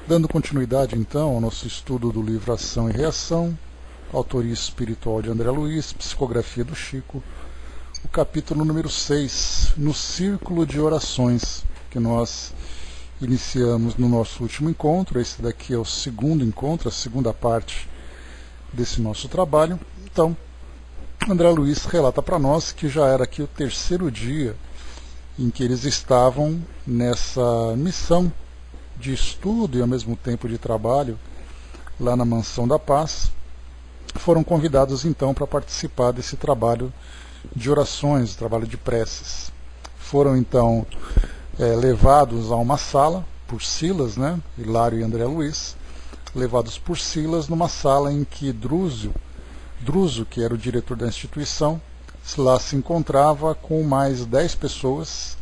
Dando continuidade então ao nosso estudo do livro Ação e Reação, autoria espiritual de André Luiz, psicografia do Chico, o capítulo número 6, no círculo de orações, que nós iniciamos no nosso último encontro. Esse daqui é o segundo encontro, a segunda parte desse nosso trabalho. Então, André Luiz relata para nós que já era aqui o terceiro dia em que eles estavam nessa missão de estudo e ao mesmo tempo de trabalho lá na Mansão da Paz. Foram convidados então para participar desse trabalho de orações, trabalho de preces. Foram então levados a uma sala por Silas, Hilário e André Luiz, levados por Silas numa sala em que Druso, que era o diretor da instituição, lá se encontrava com mais 10 pessoas,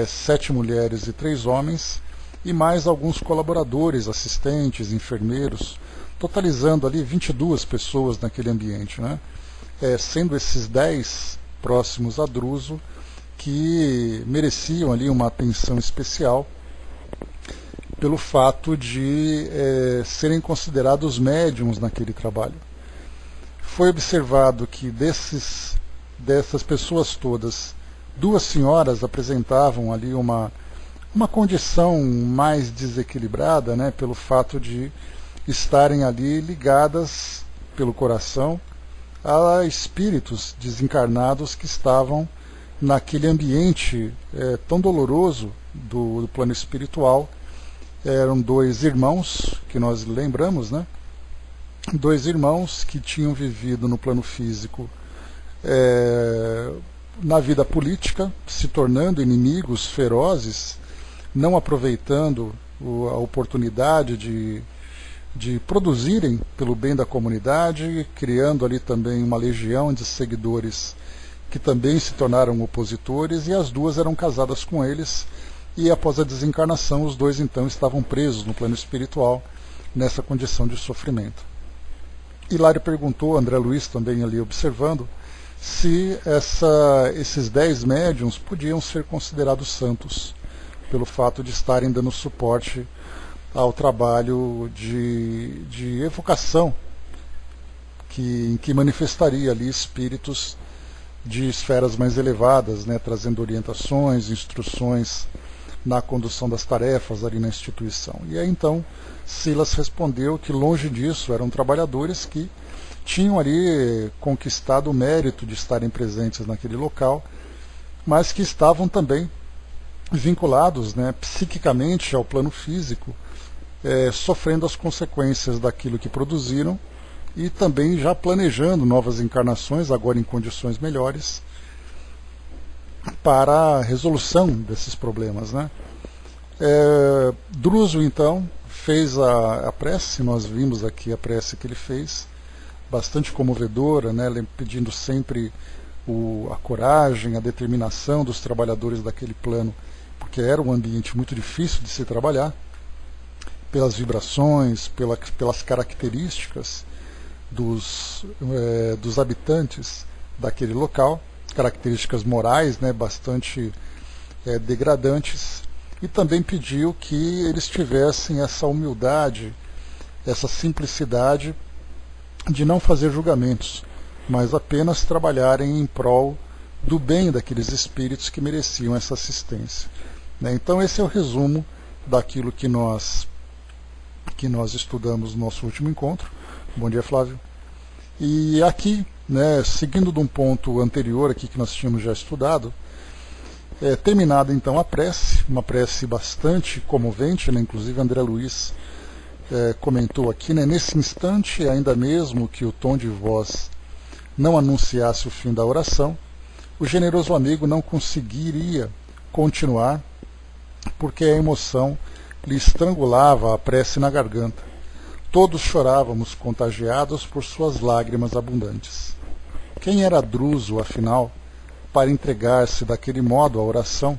7 mulheres e 3 homens, e mais alguns colaboradores, assistentes, enfermeiros, totalizando ali 22 pessoas naquele ambiente, sendo esses 10 próximos a Druso, que mereciam ali uma atenção especial pelo fato de serem considerados médiums naquele trabalho. Foi observado que dessas pessoas todas, 2 senhoras apresentavam ali uma condição mais desequilibrada, pelo fato de estarem ali ligadas pelo coração a espíritos desencarnados que estavam naquele ambiente tão doloroso do plano espiritual. Eram 2 irmãos, que nós lembramos, 2 irmãos que tinham vivido no plano físico na vida política, se tornando inimigos ferozes, não aproveitando a oportunidade de produzirem pelo bem da comunidade, criando ali também uma legião de seguidores que também se tornaram opositores, e as 2 eram casadas com eles, e após a desencarnação os 2 então estavam presos no plano espiritual, nessa condição de sofrimento. Hilário perguntou, André Luiz também ali observando, se esses 10 médiuns podiam ser considerados santos, pelo fato de estarem dando suporte ao trabalho de evocação em que manifestaria ali espíritos de esferas mais elevadas, trazendo orientações, instruções na condução das tarefas ali na instituição. E aí então Silas respondeu que longe disso, eram trabalhadores que tinham ali conquistado o mérito de estarem presentes naquele local, mas que estavam também vinculados psiquicamente ao plano físico, sofrendo as consequências daquilo que produziram e também já planejando novas encarnações, agora em condições melhores, para a resolução desses problemas. Druso então fez a prece, nós vimos aqui a prece que ele fez, bastante comovedora, pedindo sempre a coragem, a determinação dos trabalhadores daquele plano, porque era um ambiente muito difícil de se trabalhar, pelas vibrações, pelas características dos habitantes daquele local, características morais bastante degradantes, e também pediu que eles tivessem essa humildade, essa simplicidade de não fazer julgamentos, mas apenas trabalharem em prol do bem daqueles espíritos que mereciam essa assistência. Então esse é o resumo daquilo que nós estudamos no nosso último encontro. Bom dia, Flávio. E aqui, seguindo de um ponto anterior aqui que nós tínhamos já estudado, terminada então a prece, uma prece bastante comovente, inclusive André Luiz comentou aqui, nesse instante, ainda mesmo que o tom de voz não anunciasse o fim da oração, o generoso amigo não conseguiria continuar, porque a emoção lhe estrangulava a prece na garganta. Todos chorávamos, contagiados por suas lágrimas abundantes. Quem era Druso, afinal, para entregar-se daquele modo à oração,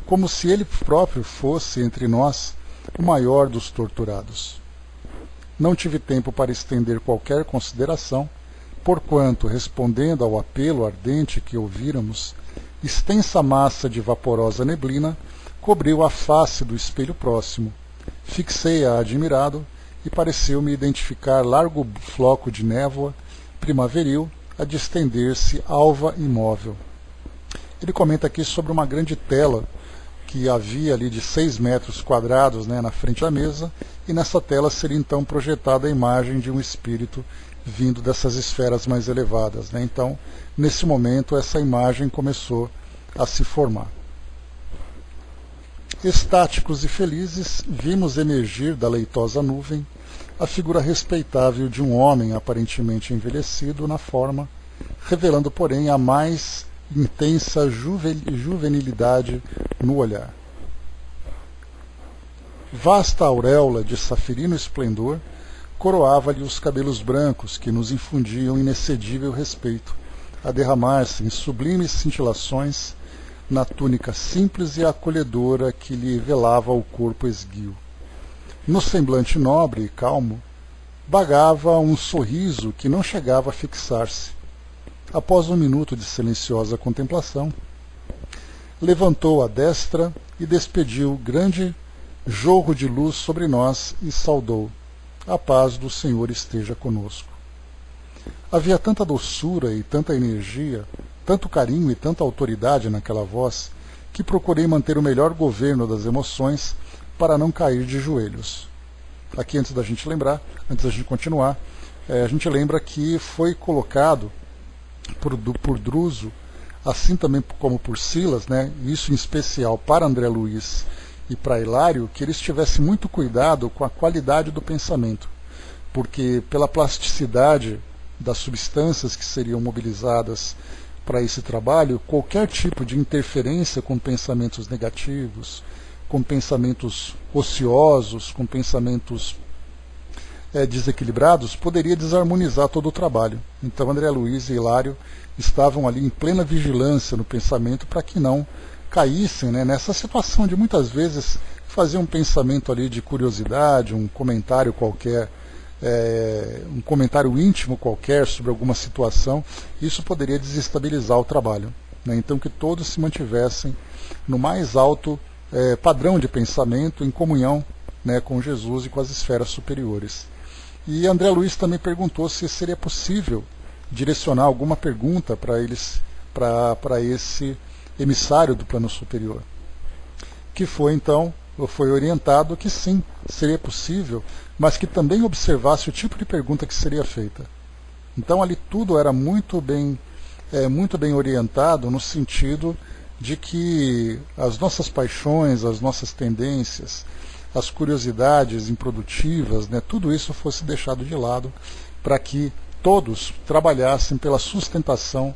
como se ele próprio fosse, entre nós, o maior dos torturados? Não tive tempo para estender qualquer consideração, porquanto, respondendo ao apelo ardente que ouvíramos, extensa massa de vaporosa neblina cobriu a face do espelho próximo, Fixei-a admirado e pareceu-me identificar largo floco de névoa primaveril a distender-se alva e móvel. Ele comenta aqui sobre uma grande tela que havia ali de 6 metros quadrados, né, na frente da mesa, e nessa tela seria então projetada a imagem de um espírito vindo dessas esferas mais elevadas, né? Então, nesse momento, essa imagem começou a se formar. Estáticos e felizes, vimos emergir da leitosa nuvem a figura respeitável de um homem aparentemente envelhecido na forma, revelando, porém, a mais intensa juvenilidade no olhar. Vasta auréola de safirino esplendor coroava-lhe os cabelos brancos que nos infundiam inexcedível respeito, a derramar-se em sublimes cintilações na túnica simples e acolhedora que lhe velava o corpo esguio. No semblante nobre e calmo, vagava um sorriso que não chegava a fixar-se. Após um minuto de silenciosa contemplação, levantou a destra e despediu grande jorro de luz sobre nós e saudou: a paz do Senhor esteja conosco. Havia tanta doçura e tanta energia, tanto carinho e tanta autoridade naquela voz, que procurei manter o melhor governo das emoções para não cair de joelhos. Aqui, antes da gente lembrar, antes da gente continuar, a gente lembra que foi colocado por Druso, assim também como por Silas, né, isso em especial para André Luiz e para Hilário, que eles tivessem muito cuidado com a qualidade do pensamento, porque pela plasticidade das substâncias que seriam mobilizadas para esse trabalho, qualquer tipo de interferência com pensamentos negativos, com pensamentos ociosos, com pensamentos desequilibrados, poderia desarmonizar todo o trabalho. Então André Luiz e Hilário estavam ali em plena vigilância no pensamento para que não caíssem, né, nessa situação de muitas vezes fazer um pensamento ali de curiosidade, um comentário qualquer, um comentário íntimo qualquer sobre alguma situação. Isso poderia desestabilizar o trabalho, né? Então que todos se mantivessem no mais alto padrão de pensamento, em comunhão, né, com Jesus e com as esferas superiores. E André Luiz também perguntou se seria possível direcionar alguma pergunta para esse emissário do plano superior, que foi orientado que sim, seria possível, mas que também observasse o tipo de pergunta que seria feita. Então ali tudo era muito bem orientado, no sentido de que as nossas paixões, as nossas tendências, as curiosidades improdutivas, né, tudo isso fosse deixado de lado para que todos trabalhassem pela sustentação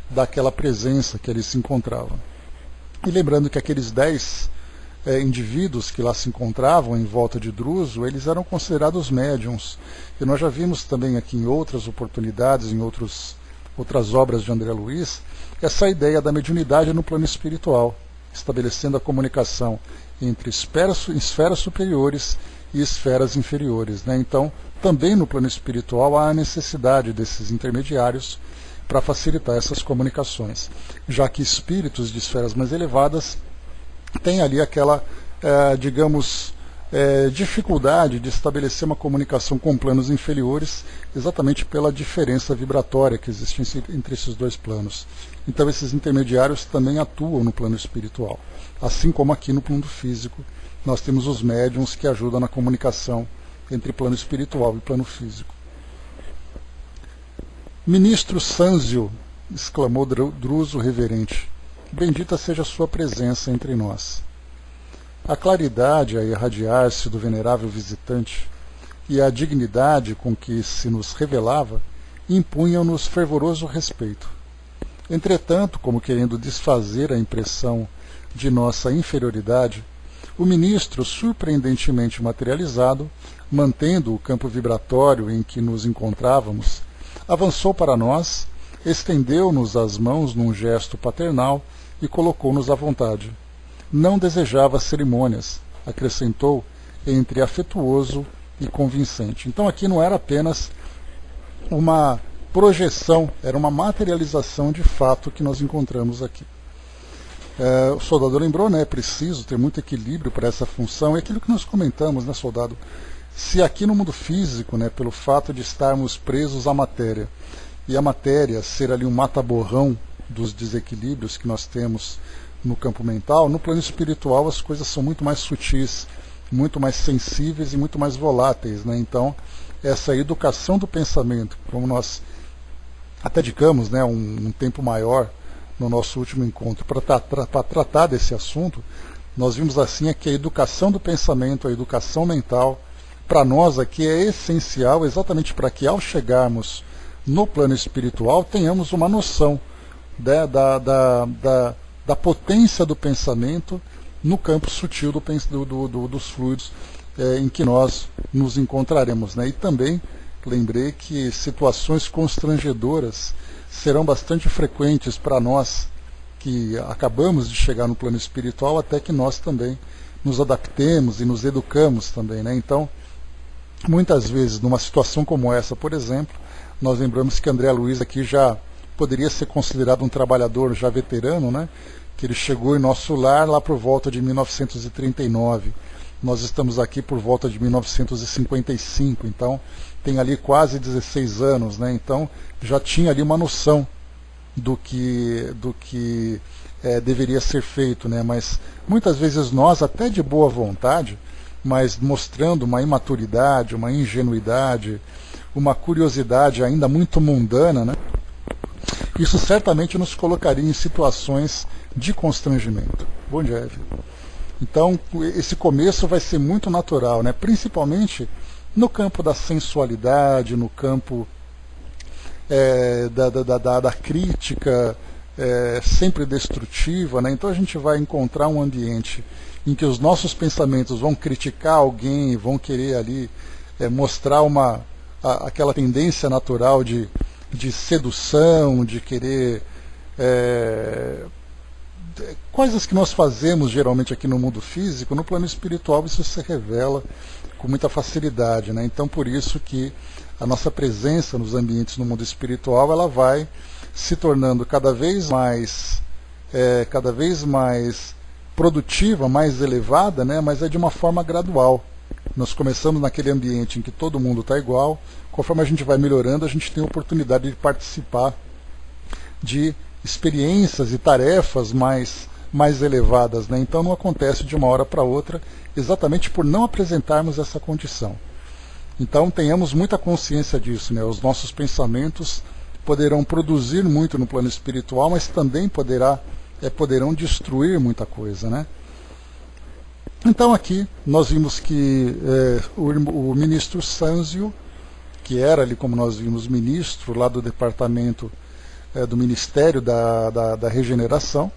daquela presença que eles se encontravam. E lembrando que aqueles 10 indivíduos que lá se encontravam em volta de Druso, eles eram considerados médiuns. E nós já vimos também aqui em outras oportunidades, em outras obras de André Luiz, essa ideia da mediunidade no plano espiritual, estabelecendo a comunicação entre esferas superiores e esferas inferiores, né? Então, também no plano espiritual há a necessidade desses intermediários para facilitar essas comunicações, já que espíritos de esferas mais elevadas têm ali aquela, dificuldade de estabelecer uma comunicação com planos inferiores, exatamente pela diferença vibratória que existe entre esses dois planos. Então esses intermediários também atuam no plano espiritual. Assim como aqui no plano físico, nós temos os médiuns que ajudam na comunicação entre plano espiritual e plano físico. Ministro Sanzio, exclamou Druso reverente, bendita seja a sua presença entre nós. A claridade a irradiar-se do venerável visitante e a dignidade com que se nos revelava impunham-nos fervoroso respeito. Entretanto, como querendo desfazer a impressão de nossa inferioridade, o ministro, surpreendentemente materializado, mantendo o campo vibratório em que nos encontrávamos, avançou para nós, estendeu-nos as mãos num gesto paternal e colocou-nos à vontade. Não desejava cerimônias, acrescentou, entre afetuoso e convincente. Então aqui não era apenas uma projeção, era uma materialização de fato que nós encontramos aqui. O soldado lembrou, né, é preciso ter muito equilíbrio para essa função, é aquilo que nós comentamos, né, soldado? Se aqui no mundo físico, né, pelo fato de estarmos presos à matéria, e a matéria ser ali um mata-borrão dos desequilíbrios que nós temos no campo mental, no plano espiritual as coisas são muito mais sutis, muito mais sensíveis e muito mais voláteis, né? Então, essa educação do pensamento, como nós até dedicamos, né, um tempo maior no nosso último encontro para tratar desse assunto, nós vimos assim que a educação do pensamento, a educação mental, para nós aqui é essencial exatamente para que ao chegarmos no plano espiritual tenhamos uma noção, né, da potência do pensamento no campo sutil dos fluidos em que nós nos encontraremos, né? E também lembrei que situações constrangedoras serão bastante frequentes para nós que acabamos de chegar no plano espiritual, até que nós também nos adaptemos e nos educamos também, né? Então, muitas vezes, numa situação como essa, por exemplo, nós lembramos que André Luiz aqui já poderia ser considerado um trabalhador já veterano, né? Que ele chegou em nosso lar lá por volta de 1939. Nós estamos aqui por volta de 1955, então tem ali quase 16 anos, né? Então já tinha ali uma noção do que deveria ser feito, né? Mas muitas vezes nós, até de boa vontade, mas mostrando uma imaturidade, uma ingenuidade, uma curiosidade ainda muito mundana, né? Isso certamente nos colocaria em situações de constrangimento. Bom dia, Eve. Então, esse começo vai ser muito natural, né? Principalmente no campo da sensualidade, no campo da crítica sempre destrutiva, né? Então a gente vai encontrar um ambiente em que os nossos pensamentos vão criticar alguém, vão querer ali mostrar aquela tendência natural de sedução, de querer coisas que nós fazemos geralmente aqui no mundo físico. No plano espiritual isso se revela com muita facilidade, né? Então por isso que a nossa presença nos ambientes no mundo espiritual ela vai se tornando cada vez mais produtiva, mais elevada, né? Mas é de uma forma gradual. Nós começamos naquele ambiente em que todo mundo está igual, conforme a gente vai melhorando, a gente tem a oportunidade de participar de experiências e tarefas mais elevadas, né? Então não acontece de uma hora para outra, exatamente por não apresentarmos essa condição. Então tenhamos muita consciência disso, né? Os nossos pensamentos poderão produzir muito no plano espiritual, mas também poderão destruir muita coisa, né? Então aqui nós vimos que o ministro Sanzio, que era ali, como nós vimos, ministro lá do departamento do Ministério da Regeneração,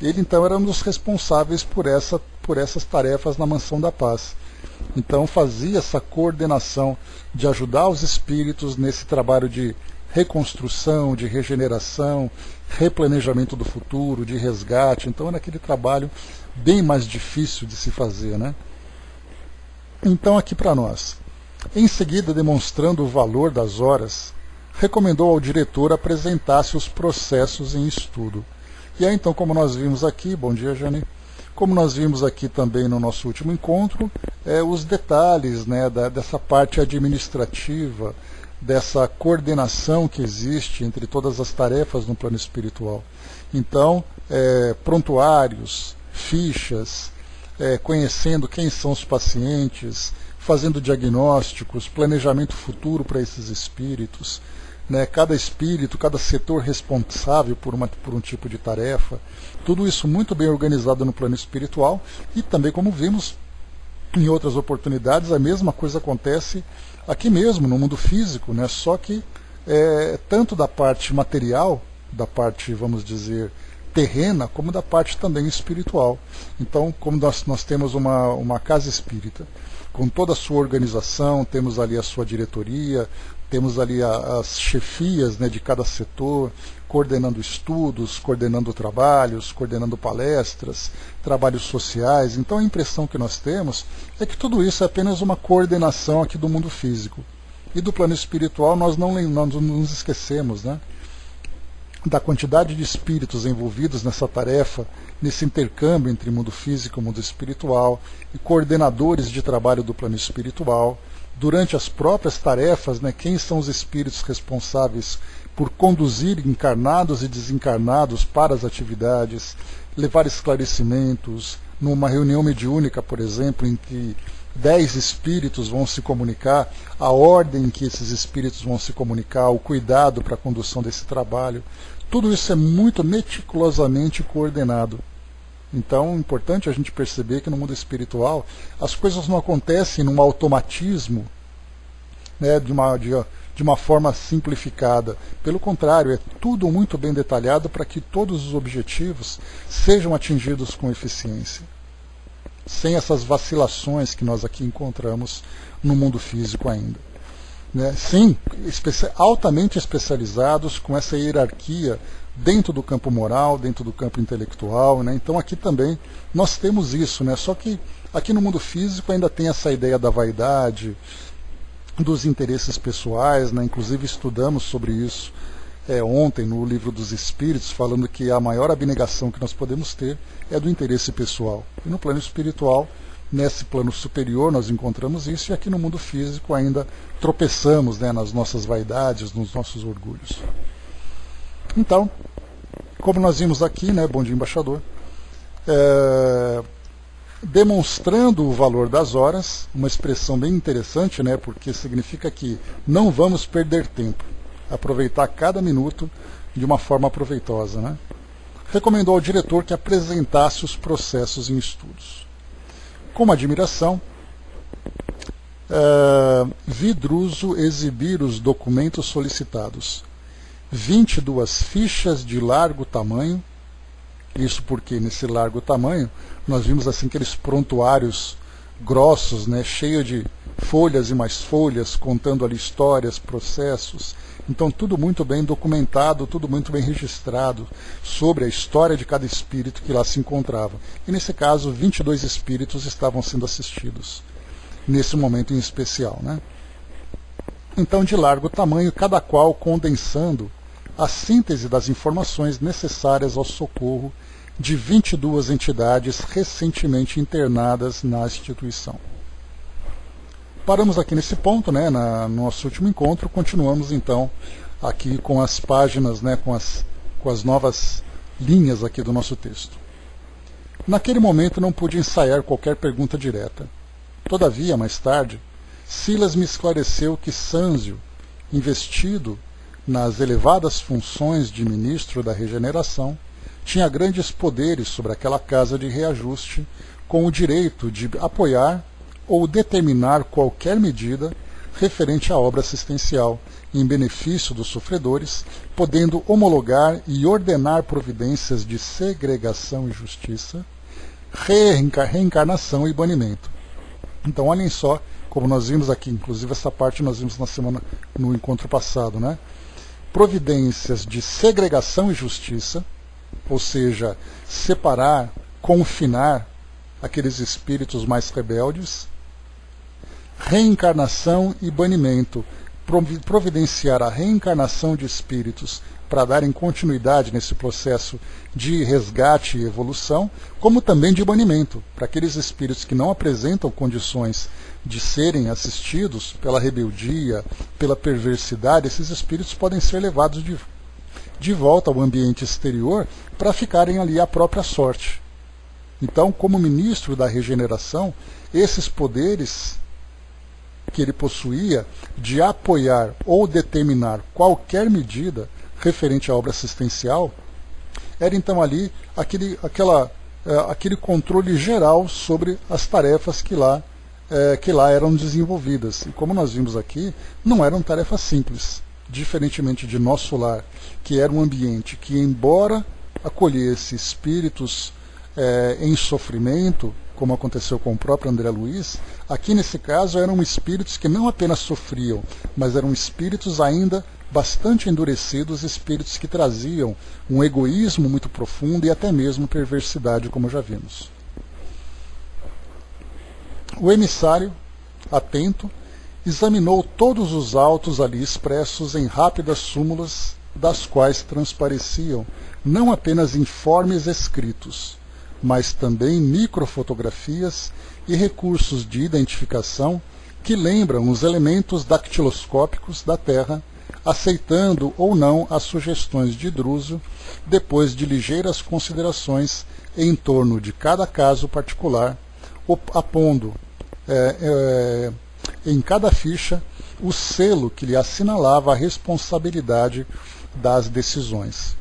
ele então era um dos responsáveis por essas tarefas na Mansão da Paz. Então fazia essa coordenação de ajudar os espíritos nesse trabalho de reconstrução, de regeneração, replanejamento do futuro, de resgate. Então era aquele trabalho bem mais difícil de se fazer, né? Então aqui para nós. Em seguida, demonstrando o valor das horas, recomendou ao diretor apresentasse os processos em estudo. E aí então, como nós vimos aqui, bom dia, Jane, como nós vimos aqui também no nosso último encontro, os detalhes, né, dessa parte administrativa, dessa coordenação que existe entre todas as tarefas no plano espiritual. Então, prontuários, fichas, conhecendo quem são os pacientes, fazendo diagnósticos, planejamento futuro para esses espíritos, né, cada espírito, cada setor responsável por um tipo de tarefa, tudo isso muito bem organizado no plano espiritual. E também, como vimos em outras oportunidades, a mesma coisa acontece aqui mesmo, no mundo físico, né, só que tanto da parte material, da parte, vamos dizer, terrena, como da parte também espiritual. Então, como nós temos uma casa espírita, com toda a sua organização, temos ali a sua diretoria, temos ali as chefias, né, de cada setor, coordenando estudos, coordenando trabalhos, coordenando palestras, trabalhos sociais. Então a impressão que nós temos é que tudo isso é apenas uma coordenação aqui do mundo físico. E do plano espiritual nós não nos esquecemos, né? da quantidade de espíritos envolvidos nessa tarefa, nesse intercâmbio entre mundo físico e mundo espiritual, e coordenadores de trabalho do plano espiritual. Durante as próprias tarefas, né, quem são os espíritos responsáveis por conduzir encarnados e desencarnados para as atividades, levar esclarecimentos, numa reunião mediúnica, por exemplo, em que 10 espíritos vão se comunicar, a ordem em que esses espíritos vão se comunicar, o cuidado para a condução desse trabalho, tudo isso é muito meticulosamente coordenado. Então é importante a gente perceber que no mundo espiritual as coisas não acontecem num automatismo, né, de uma forma simplificada. Pelo contrário, é tudo muito bem detalhado para que todos os objetivos sejam atingidos com eficiência, sem essas vacilações que nós aqui encontramos no mundo físico ainda. Né? Sim, altamente especializados, com essa hierarquia dentro do campo moral, dentro do campo intelectual. Né? Então aqui também nós temos isso, né? Só que aqui no mundo físico ainda tem essa ideia da vaidade, dos interesses pessoais, né? Inclusive estudamos sobre isso ontem no Livro dos Espíritos, falando que a maior abnegação que nós podemos ter é do interesse pessoal. E no plano espiritual, nesse plano superior, nós encontramos isso, e aqui no mundo físico ainda tropeçamos, né, nas nossas vaidades, nos nossos orgulhos. Então, como nós vimos aqui, né, bom dia, embaixador, demonstrando o valor das horas, uma expressão bem interessante, né, porque significa que não vamos perder tempo, aproveitar cada minuto de uma forma proveitosa. Né? Recomendou ao diretor que apresentasse os processos em estudos. Com admiração, vi Druso exibir os documentos solicitados. 22 fichas de largo tamanho. Isso porque nesse largo tamanho nós vimos assim aqueles prontuários grossos, né, cheio de folhas e mais folhas, contando ali histórias, processos. Então tudo muito bem documentado, tudo muito bem registrado sobre a história de cada espírito que lá se encontrava. E nesse caso 22 espíritos estavam sendo assistidos nesse momento em especial. Né? Então de largo tamanho, cada qual condensando a síntese das informações necessárias ao socorro de 22 entidades recentemente internadas na instituição. Paramos aqui nesse ponto, né, no nosso último encontro. Continuamos então aqui com as páginas, né, com as novas linhas aqui do nosso texto. Naquele momento não pude ensaiar qualquer pergunta direta. Todavia, mais tarde, Silas me esclareceu que Sânzio, investido nas elevadas funções de ministro da regeneração, tinha grandes poderes sobre aquela casa de reajuste, com o direito de apoiar ou determinar qualquer medida referente à obra assistencial, em benefício dos sofredores, podendo homologar e ordenar providências de segregação e justiça, reencarnação e banimento. Então, olhem só, como nós vimos aqui, inclusive essa parte nós vimos no encontro passado, né? Providências de segregação e justiça, ou seja, separar, confinar aqueles espíritos mais rebeldes, reencarnação e banimento, providenciar a reencarnação de espíritos para darem continuidade nesse processo de resgate e evolução, como também de banimento, para aqueles espíritos que não apresentam condições de serem assistidos pela rebeldia, pela perversidade. Esses espíritos podem ser levados de volta ao ambiente exterior para ficarem ali à própria sorte. Então, como ministro da regeneração, esses poderes que ele possuía de apoiar ou determinar qualquer medida referente à obra assistencial, era então ali aquele controle geral sobre as tarefas que lá eram desenvolvidas. E como nós vimos aqui, não eram tarefas simples, diferentemente de nosso lar, que era um ambiente que, embora acolhesse espíritos em sofrimento, como aconteceu com o próprio André Luiz, aqui nesse caso eram espíritos que não apenas sofriam, mas eram espíritos ainda bastante endurecidos, espíritos que traziam um egoísmo muito profundo e até mesmo perversidade, como já vimos. O emissário, atento, examinou todos os autos ali expressos em rápidas súmulas das quais transpareciam não apenas informes escritos, mas também microfotografias e recursos de identificação que lembram os elementos dactiloscópicos da Terra, aceitando ou não as sugestões de Druso, depois de ligeiras considerações em torno de cada caso particular, apondo em cada ficha o selo que lhe assinalava a responsabilidade das decisões.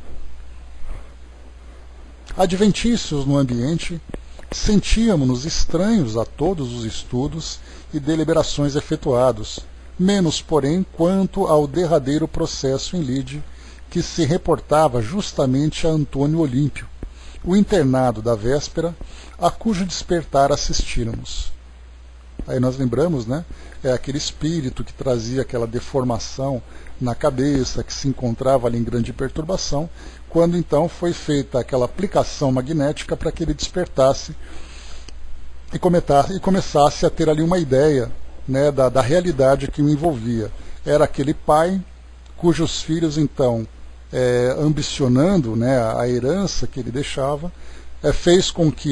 Adventícios no ambiente, sentíamos-nos estranhos a todos os estudos e deliberações efetuados, menos, porém, quanto ao derradeiro processo em lide, que se reportava justamente a Antônio Olímpio, o internado da véspera, a cujo despertar assistíramos. Aí nós lembramos, né? É aquele espírito que trazia aquela deformação na cabeça, que se encontrava ali em grande perturbação, quando então foi feita aquela aplicação magnética para que ele despertasse e começasse a ter ali uma ideia, né, da realidade que o envolvia. Era aquele pai cujos filhos então, ambicionando, né, a herança que ele deixava, fez com que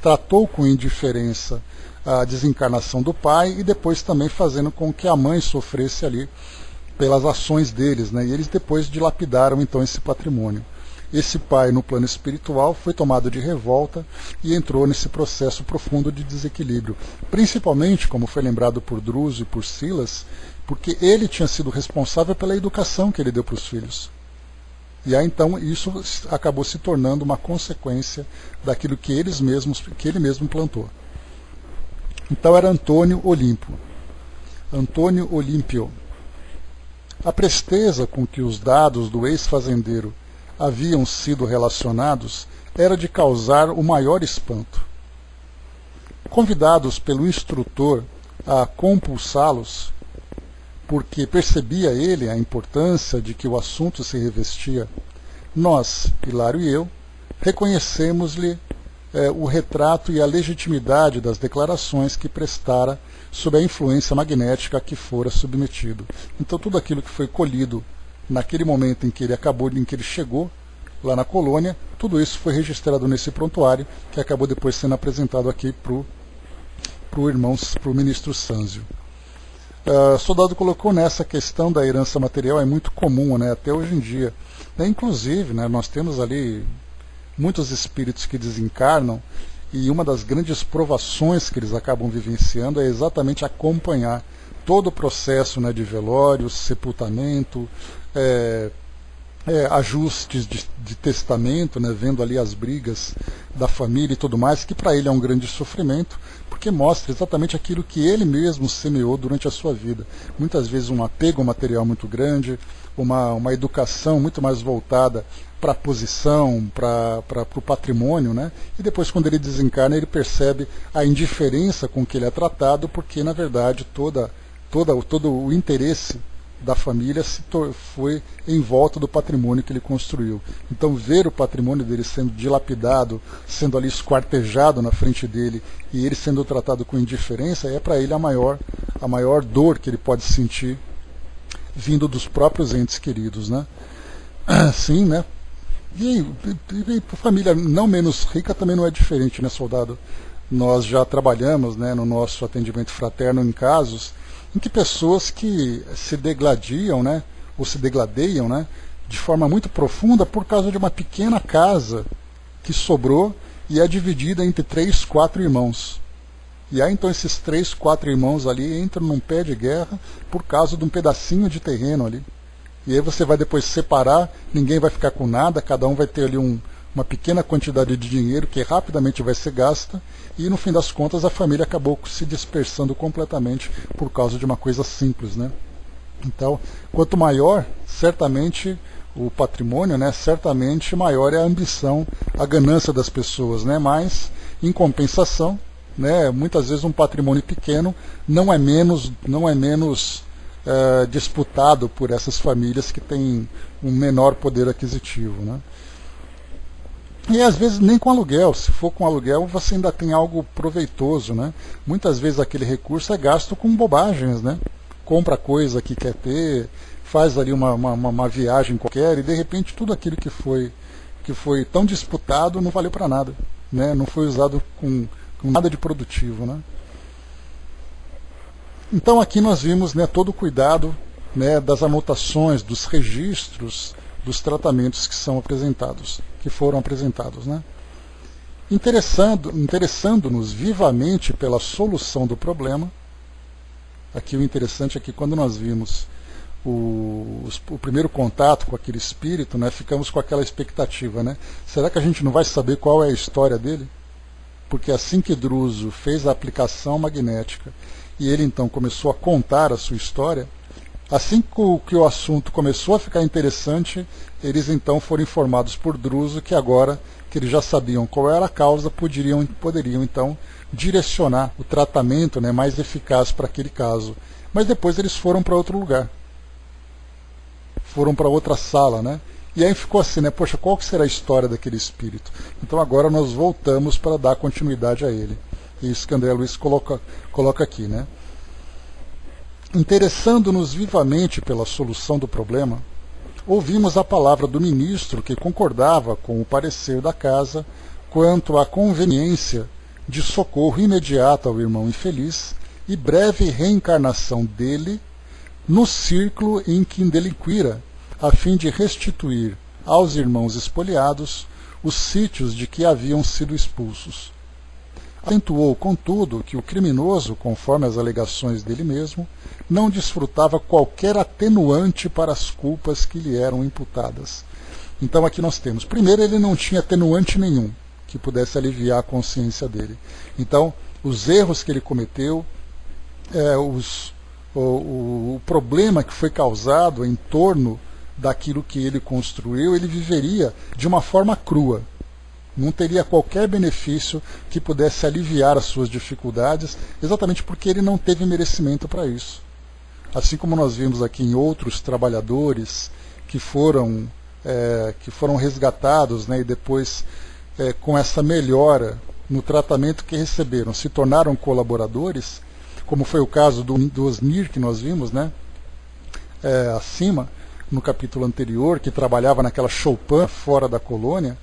tratou com indiferença a desencarnação do pai e depois também fazendo com que a mãe sofresse ali pelas ações deles, né? E eles depois dilapidaram então esse patrimônio. Esse pai no plano espiritual foi tomado de revolta e entrou nesse processo profundo de desequilíbrio, principalmente, como foi lembrado por Druso e por Silas, porque ele tinha sido responsável pela educação que ele deu para os filhos. E aí então isso acabou se tornando uma consequência daquilo que ele mesmo plantou. Então era Antônio Olímpio. Antônio Olímpio. A presteza com que os dados do ex-fazendeiro haviam sido relacionados era de causar o maior espanto. Convidados pelo instrutor a compulsá-los, porque percebia ele a importância de que o assunto se revestia, nós, Hilário e eu, reconhecemos-lhe o retrato e a legitimidade das declarações que prestara sob a influência magnética a que fora submetido. Então tudo aquilo que foi colhido naquele momento em que ele chegou lá na colônia, tudo isso foi registrado nesse prontuário, que acabou depois sendo apresentado aqui para o ministro Sânzio. Soldado colocou nessa questão da herança material, é muito comum, né, até hoje em dia. Inclusive, né, nós temos ali muitos espíritos que desencarnam, e uma das grandes provações que eles acabam vivenciando é exatamente acompanhar todo o processo, né, de velório, sepultamento, ajustes de testamento, né, vendo ali as brigas da família e tudo mais, que para ele é um grande sofrimento, porque mostra exatamente aquilo que ele mesmo semeou durante a sua vida. Muitas vezes um apego material muito grande, uma educação muito mais voltada para a posição, para o patrimônio, né? E depois, quando ele desencarna, ele percebe a indiferença com que ele é tratado, porque, na verdade, todo o interesse da família foi em volta do patrimônio que ele construiu. Então, ver o patrimônio dele sendo dilapidado, sendo ali esquartejado na frente dele, e ele sendo tratado com indiferença, é para ele a maior dor que ele pode sentir vindo dos próprios entes queridos, né? Sim, né? E para família não menos rica também não é diferente, né, soldado? Nós já trabalhamos, né, no nosso atendimento fraterno em casos em que pessoas que se degladiam, né, ou se degladeiam, né, de forma muito profunda por causa de uma pequena casa que sobrou e é dividida entre 3, 4 irmãos. E aí então esses 3, 4 irmãos ali entram num pé de guerra por causa de um pedacinho de terreno ali. E aí você vai depois separar, ninguém vai ficar com nada, cada um vai ter ali uma pequena quantidade de dinheiro que rapidamente vai ser gasta, e no fim das contas a família acabou se dispersando completamente por causa de uma coisa simples, né? Então, quanto maior, certamente, o patrimônio, né, certamente maior é a ambição, a ganância das pessoas, né? Mas, em compensação, né, muitas vezes um patrimônio pequeno não é menos disputado por essas famílias que têm um menor poder aquisitivo, né? E às vezes nem com aluguel, se for com aluguel você ainda tem algo proveitoso, né? Muitas vezes aquele recurso é gasto com bobagens, né? compra a coisa que quer ter, faz ali uma viagem qualquer, e de repente tudo aquilo que foi tão disputado não valeu para nada, né? Não foi usado com nada de produtivo, né? Então aqui nós vimos, né, todo o cuidado, né, das anotações, dos registros dos tratamentos que são apresentados, que foram apresentados, né? Interessando-nos vivamente pela solução do problema. Aqui o interessante é que quando nós vimos o primeiro contato com aquele espírito, né, ficamos com aquela expectativa, né? Será que a gente não vai saber qual é a história dele? Porque assim que Druso fez a aplicação magnética e ele então começou a contar a sua história, assim que o assunto começou a ficar interessante, eles então foram informados por Druso que agora que eles já sabiam qual era a causa, poderiam então direcionar o tratamento, né, mais eficaz para aquele caso. Mas depois eles foram para outro lugar. Foram para outra sala, né? E aí ficou assim, né? Poxa, qual que será a história daquele espírito? Então agora nós voltamos para dar continuidade a ele. Isso que André Luiz coloca aqui, né? Interessando-nos vivamente pela solução do problema, ouvimos a palavra do ministro que concordava com o parecer da casa quanto à conveniência de socorro imediato ao irmão infeliz e breve reencarnação dele no círculo em que delinquira, a fim de restituir aos irmãos espoliados os sítios de que haviam sido expulsos. Acentuou, contudo, que o criminoso, conforme as alegações dele mesmo, não desfrutava qualquer atenuante para as culpas que lhe eram imputadas. Então aqui nós temos, primeiro, ele não tinha atenuante nenhum que pudesse aliviar a consciência dele. Então, os erros que ele cometeu, o problema que foi causado em torno daquilo que ele construiu, ele viveria de uma forma crua. Não teria qualquer benefício que pudesse aliviar as suas dificuldades, exatamente porque ele não teve merecimento para isso. Assim como nós vimos aqui em outros trabalhadores que foram resgatados, né, e depois, com essa melhora no tratamento que receberam, se tornaram colaboradores, como foi o caso do Osnir que nós vimos, né, acima, no capítulo anterior, que trabalhava naquela choupana fora da colônia.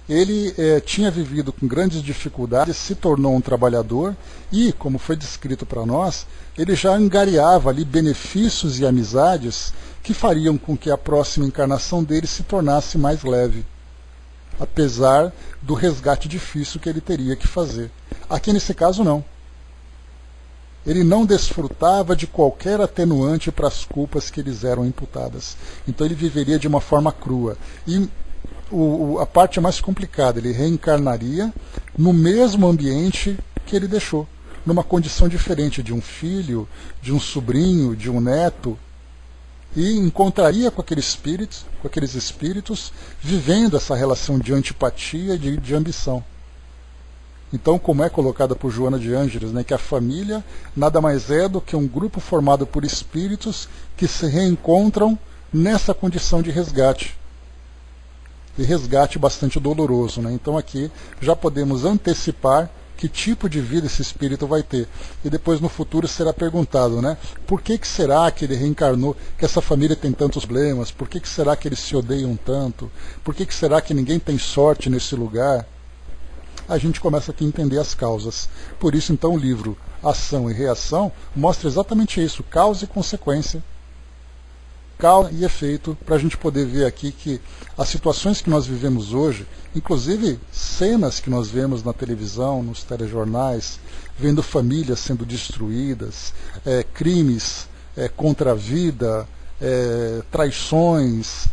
Ele tinha vivido com grandes dificuldades, se tornou um trabalhador e, como foi descrito para nós, ele já angariava ali benefícios e amizades que fariam com que a próxima encarnação dele se tornasse mais leve, apesar do resgate difícil que ele teria que fazer. Aqui nesse caso não. Ele não desfrutava de qualquer atenuante para as culpas que lhes eram imputadas. Então ele viveria de uma forma crua. E a parte mais complicada, ele reencarnaria no mesmo ambiente que ele deixou, numa condição diferente de um filho, de um sobrinho, de um neto, e encontraria com aqueles espíritos, vivendo essa relação de antipatia e de ambição. Então, como é colocada por Joana de Ângeles, né, que a família nada mais é do que um grupo formado por espíritos que se reencontram nessa condição de resgate. E resgate bastante doloroso, né? Então aqui já podemos antecipar que tipo de vida esse espírito vai ter. E depois no futuro será perguntado, né? Por que será que ele reencarnou, que essa família tem tantos problemas? Por que será que eles se odeiam tanto? Por que será que ninguém tem sorte nesse lugar? A gente começa aqui a entender as causas. Por isso então o livro Ação e Reação mostra exatamente isso, causa e consequência, causa e efeito, para a gente poder ver aqui que as situações que nós vivemos hoje, inclusive cenas que nós vemos na televisão, nos telejornais, vendo famílias sendo destruídas, crimes contra a vida, traições,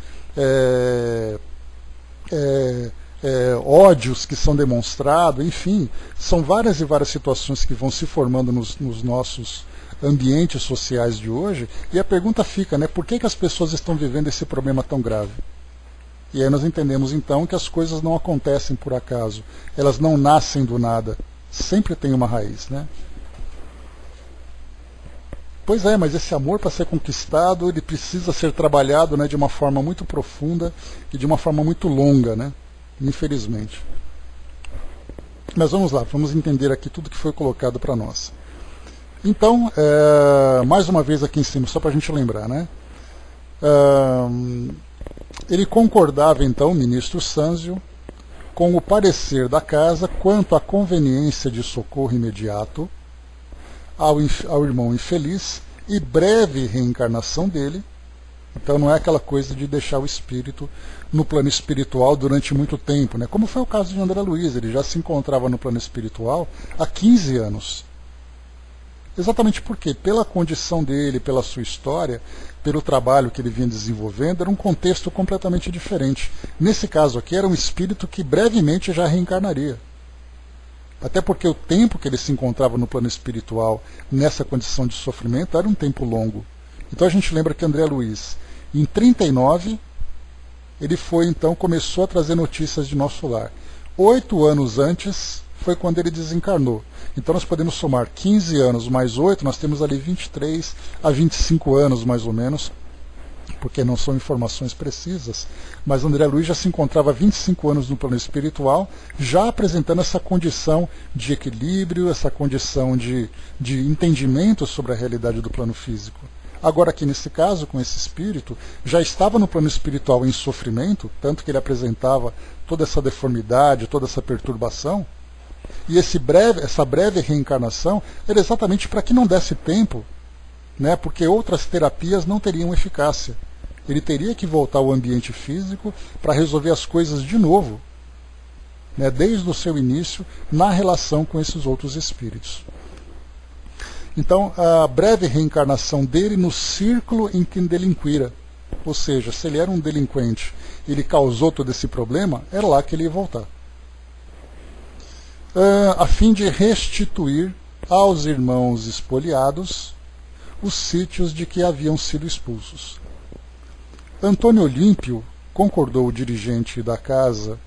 ódios que são demonstrados, enfim, são várias e várias situações que vão se formando nos nossos ambientes sociais de hoje, e a pergunta fica, né, por que as pessoas estão vivendo esse problema tão grave? E aí nós entendemos então que as coisas não acontecem por acaso, elas não nascem do nada, sempre tem uma raiz, né? Pois é, mas esse amor, para ser conquistado, ele precisa ser trabalhado, né, de uma forma muito profunda e de uma forma muito longa, né? Infelizmente. Mas vamos lá, vamos entender aqui tudo que foi colocado para nós. Então, mais uma vez aqui em cima, só para a gente lembrar, né? Ele concordava, então, o ministro Sanzio, com o parecer da casa quanto à conveniência de socorro imediato ao irmão infeliz e breve reencarnação dele. Então não é aquela coisa de deixar o espírito no plano espiritual durante muito tempo, né? Como foi o caso de André Luiz, ele já se encontrava no plano espiritual há 15 anos. Exatamente porque, pela condição dele, pela sua história, pelo trabalho que ele vinha desenvolvendo, era um contexto completamente diferente. Nesse caso aqui, era um espírito que brevemente já reencarnaria. Até porque o tempo que ele se encontrava no plano espiritual, nessa condição de sofrimento, era um tempo longo. Então a gente lembra que André Luiz, em 39, ele começou a trazer notícias de nosso lar. 8 anos antes foi quando ele desencarnou. Então nós podemos somar 15 anos mais 8, nós temos ali 23 a 25 anos mais ou menos, porque não são informações precisas, mas André Luiz já se encontrava há 25 anos no plano espiritual, já apresentando essa condição de equilíbrio, essa condição de entendimento sobre a realidade do plano físico. Agora aqui nesse caso, com esse espírito, já estava no plano espiritual em sofrimento, tanto que ele apresentava toda essa deformidade, toda essa perturbação, e essa breve reencarnação era exatamente para que não desse tempo, né, porque outras terapias não teriam eficácia. Ele teria que voltar ao ambiente físico para resolver as coisas de novo, né, desde o seu início, na relação com esses outros espíritos. Então, a breve reencarnação dele no círculo em que delinquira, ou seja, se ele era um delinquente e ele causou todo esse problema, era lá que ele ia voltar. A fim de restituir aos irmãos espoliados os sítios de que haviam sido expulsos. Antônio Olímpio, concordou o dirigente da casa,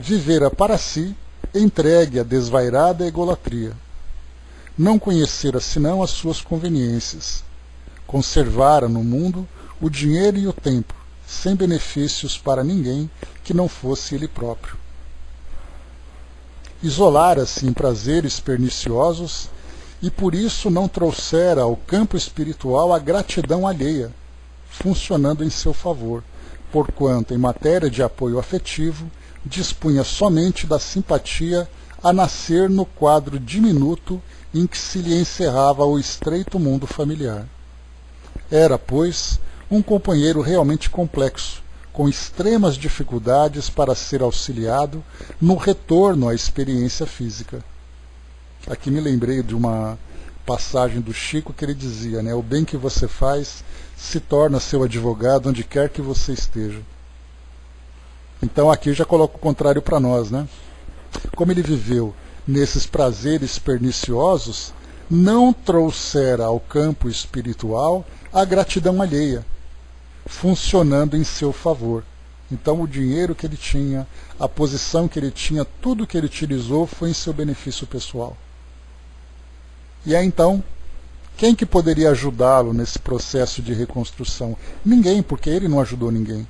vivera para si, entregue à desvairada egolatria. Não conhecera senão as suas conveniências. Conservara no mundo o dinheiro e o tempo, sem benefícios para ninguém que não fosse ele próprio. Isolara-se em prazeres perniciosos e por isso não trouxera ao campo espiritual a gratidão alheia, funcionando em seu favor, porquanto, em matéria de apoio afetivo, dispunha somente da simpatia a nascer no quadro diminuto em que se lhe encerrava o estreito mundo familiar. Era, pois, um companheiro realmente complexo, com extremas dificuldades para ser auxiliado no retorno à experiência física. Aqui me lembrei de uma passagem do Chico que ele dizia, né, o bem que você faz se torna seu advogado onde quer que você esteja. Então aqui já coloca o contrário para nós, né? Como ele viveu nesses prazeres perniciosos, não trouxera ao campo espiritual a gratidão alheia, funcionando em seu favor. Então o dinheiro que ele tinha, a posição que ele tinha, tudo que ele utilizou foi em seu benefício pessoal. E aí então, quem que poderia ajudá-lo nesse processo de reconstrução? Ninguém, porque ele não ajudou ninguém.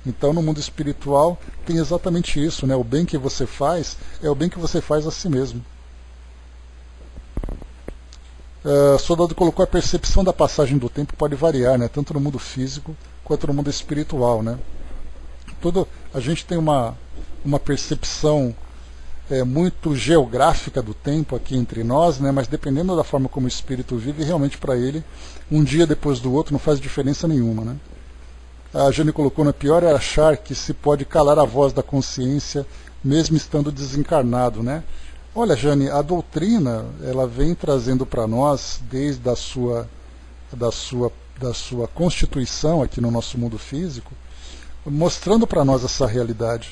Então no mundo espiritual tem exatamente isso, né? O bem que você faz é o bem que você faz a si mesmo. Soldado colocou a percepção da passagem do tempo pode variar, né? Tanto no mundo físico quanto no mundo espiritual, né? A gente tem uma percepção muito geográfica do tempo aqui entre nós, né? Mas dependendo da forma como o espírito vive, realmente para ele, um dia depois do outro não faz diferença nenhuma, né? A Jane colocou, na pior é achar que se pode calar a voz da consciência mesmo estando desencarnado, né? Olha, Jane, a doutrina ela vem trazendo para nós, desde a sua constituição aqui no nosso mundo físico, mostrando para nós essa realidade,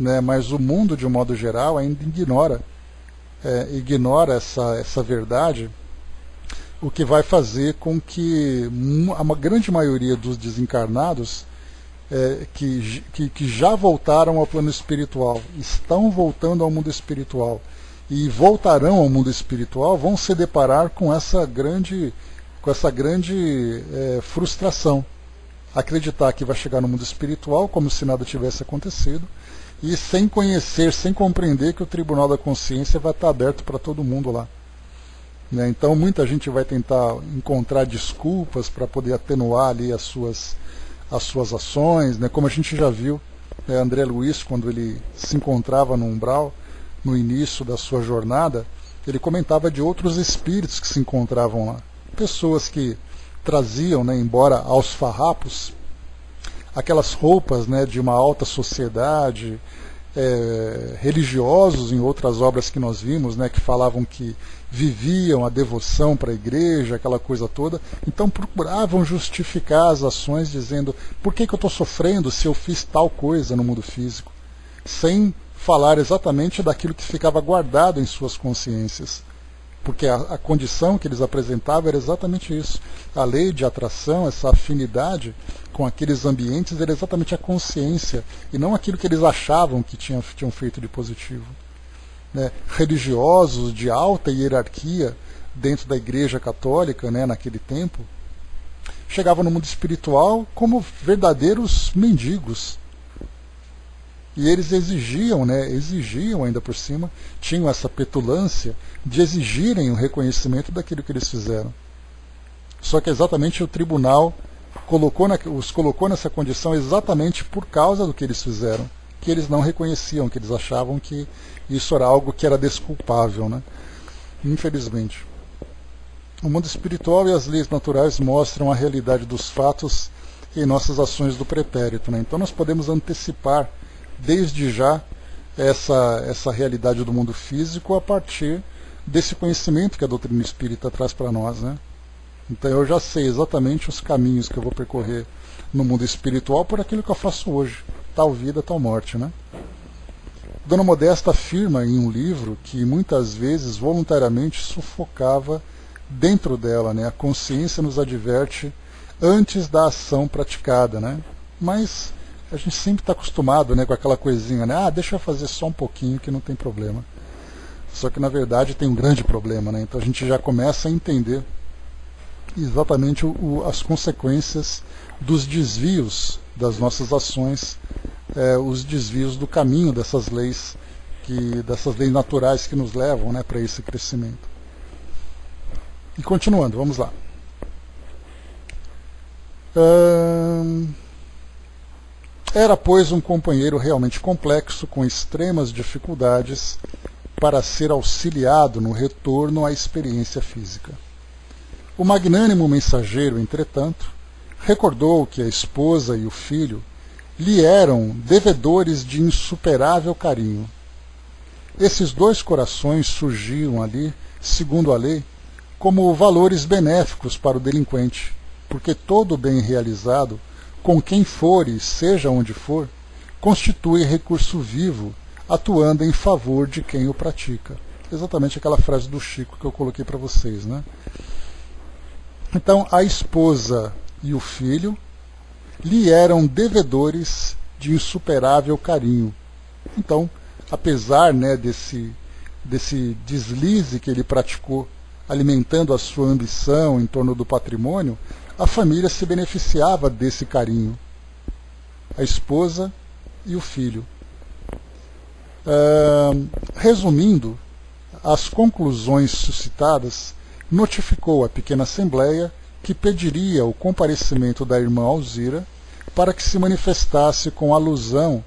né? Mas o mundo, de um modo geral, ainda ignora essa verdade, o que vai fazer com que a grande maioria dos desencarnados que já voltaram ao plano espiritual, estão voltando ao mundo espiritual e voltarão ao mundo espiritual, vão se deparar com essa grande frustração. Acreditar que vai chegar no mundo espiritual como se nada tivesse acontecido e sem conhecer, sem compreender que o Tribunal da Consciência vai estar aberto para todo mundo lá. né? Então muita gente vai tentar encontrar desculpas para poder atenuar ali as suas ações, né? Como a gente já viu, André Luiz, quando ele se encontrava no umbral, no início da sua jornada, ele comentava de outros espíritos que se encontravam lá. Pessoas que traziam, né, embora aos farrapos, aquelas roupas, né, de uma alta sociedade, religiosos em outras obras que nós vimos, né, que falavam que viviam a devoção para a igreja, aquela coisa toda. Então procuravam justificar as ações dizendo: por que eu estou sofrendo se eu fiz tal coisa no mundo físico? Sem falar exatamente daquilo que ficava guardado em suas consciências. Porque a condição que eles apresentavam era exatamente isso. A lei de atração, essa afinidade com aqueles ambientes, era exatamente a consciência, e não aquilo que eles achavam que tinham feito de positivo. Né? Religiosos de alta hierarquia dentro da Igreja Católica, né, naquele tempo, chegavam no mundo espiritual como verdadeiros mendigos. E eles exigiam, né, ainda por cima, tinham essa petulância de exigirem o reconhecimento daquilo que eles fizeram. Só que exatamente o tribunal os colocou nessa condição exatamente por causa do que eles fizeram, que eles não reconheciam, que eles achavam que isso era algo que era desculpável, né? Infelizmente. O mundo espiritual e as leis naturais mostram a realidade dos fatos em nossas ações do pretérito, né? Então nós podemos antecipar desde já essa realidade do mundo físico a partir desse conhecimento que a doutrina espírita traz para nós, né? Então eu já sei exatamente os caminhos que eu vou percorrer no mundo espiritual por aquilo que eu faço hoje, tal vida, tal morte, né? Dona Modesta afirma em um livro que muitas vezes voluntariamente sufocava dentro dela, né? A consciência nos adverte antes da ação praticada, né? Mas a gente sempre está acostumado, né, com aquela coisinha, né? Deixa eu fazer só um pouquinho que não tem problema. Só que na verdade tem um grande problema, né? Então a gente já começa a entender exatamente as consequências dos desvios das nossas ações, os desvios do caminho dessas leis naturais que nos levam, né, para esse crescimento. E continuando, vamos lá. Era, pois, um companheiro realmente complexo, com extremas dificuldades para ser auxiliado no retorno à experiência física. O magnânimo mensageiro, entretanto, recordou que a esposa e o filho lhe eram devedores de insuperável carinho. Esses dois corações surgiam ali, segundo a lei, como valores benéficos para o delinquente, porque todo bem realizado, com quem for e seja onde for, constitui recurso vivo, atuando em favor de quem o pratica. Exatamente aquela frase do Chico que eu coloquei para vocês, né? Então, a esposa e o filho lhe eram devedores de insuperável carinho. Então, apesar, né, desse deslize que ele praticou, alimentando a sua ambição em torno do patrimônio, a família se beneficiava desse carinho. A esposa e o filho. Resumindo, as conclusões suscitadas, notificou à pequena assembleia que pediria o comparecimento da irmã Alzira para que se manifestasse com alusão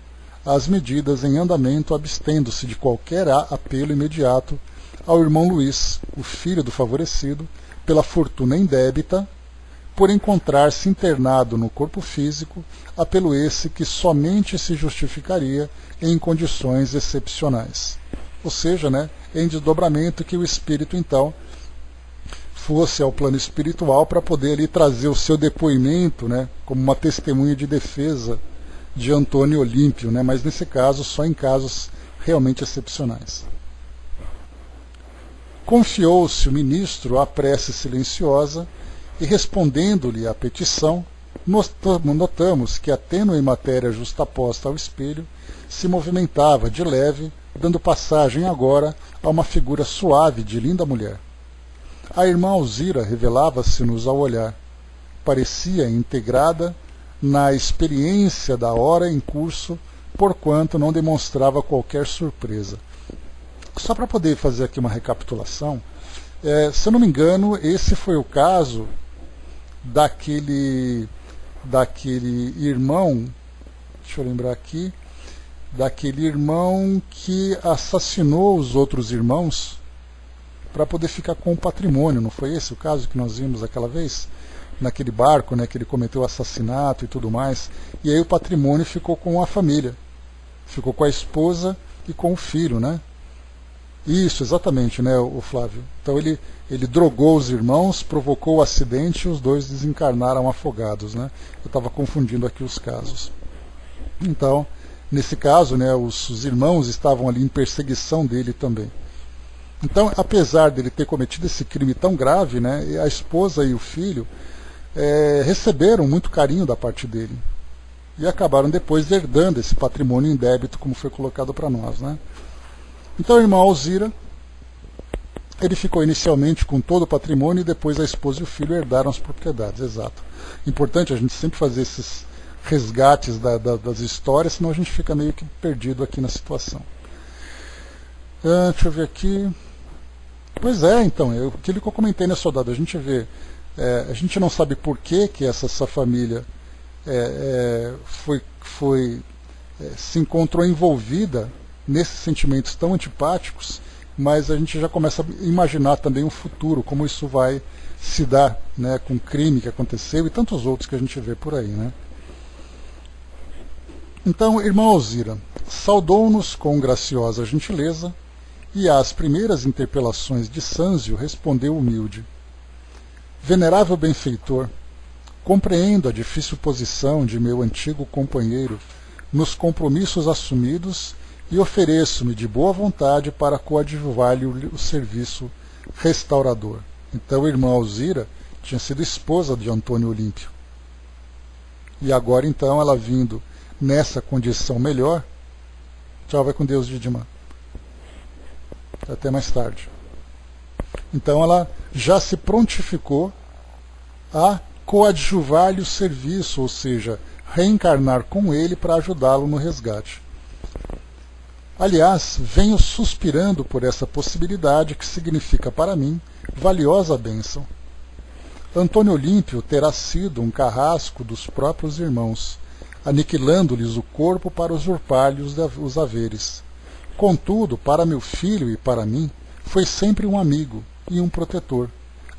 às medidas em andamento, abstendo-se de qualquer apelo imediato ao irmão Luís, o filho do favorecido, pela fortuna indébita, por encontrar-se internado no corpo físico, apelo esse que somente se justificaria em condições excepcionais. Ou seja, né, em desdobramento, que o espírito, então, fosse ao plano espiritual para poder ali trazer o seu depoimento, né, como uma testemunha de defesa de Antônio Olímpio, né, mas nesse caso só em casos realmente excepcionais. Confiou-se o ministro à prece silenciosa e, respondendo-lhe à petição, notamos que a tênue matéria justaposta ao espelho se movimentava de leve, dando passagem agora a uma figura suave de linda mulher. A irmã Alzira revelava-se-nos ao olhar. Parecia integrada na experiência da hora em curso, porquanto não demonstrava qualquer surpresa. Só para poder fazer aqui uma recapitulação, Se eu não me engano, esse foi o caso daquele irmão, deixa eu lembrar aqui, daquele irmão que assassinou os outros irmãos para poder ficar com o patrimônio. Não foi esse o caso que nós vimos aquela vez? Naquele barco, né, que ele cometeu assassinato e tudo mais. E aí o patrimônio ficou com a família. Ficou com a esposa e com o filho, né? Isso, exatamente, né, o Flávio? Então ele drogou os irmãos, provocou o acidente e os dois desencarnaram afogados, né? Eu estava confundindo aqui os casos. Então, nesse caso, né, os irmãos estavam ali em perseguição dele também. Então, apesar dele ter cometido esse crime tão grave, né, a esposa e o filho receberam muito carinho da parte dele. E acabaram depois herdando esse patrimônio em débito, como foi colocado para nós, né? Então o irmão Alzira, ele ficou inicialmente com todo o patrimônio e depois a esposa e o filho herdaram as propriedades, exato. Importante a gente sempre fazer esses resgates das histórias, senão a gente fica meio que perdido aqui na situação. Deixa eu ver aqui. Pois é, então, aquilo que eu comentei, né, soldado? A gente vê, a gente não sabe por que essa família se encontrou envolvida nesses sentimentos tão antipáticos, mas a gente já começa a imaginar também um futuro, como isso vai se dar, né, com o crime que aconteceu e tantos outros que a gente vê por aí, né? Então, irmão Alzira, saudou-nos com graciosa gentileza e às primeiras interpelações de Sânzio respondeu humilde: venerável benfeitor, compreendo a difícil posição de meu antigo companheiro nos compromissos assumidos e ofereço-me de boa vontade para coadjuvar-lhe o serviço restaurador. Então, a irmã Alzira tinha sido esposa de Antônio Olímpio. E agora, então, ela vindo nessa condição melhor. Tchau, vai com Deus, Didima. Até mais tarde. Então, ela já se prontificou a coadjuvar-lhe o serviço, ou seja, reencarnar com ele para ajudá-lo no resgate. Aliás, venho suspirando por essa possibilidade que significa para mim valiosa bênção. Antônio Olímpio terá sido um carrasco dos próprios irmãos, aniquilando-lhes o corpo para usurpar-lhes os haveres. Contudo, para meu filho e para mim, foi sempre um amigo e um protetor,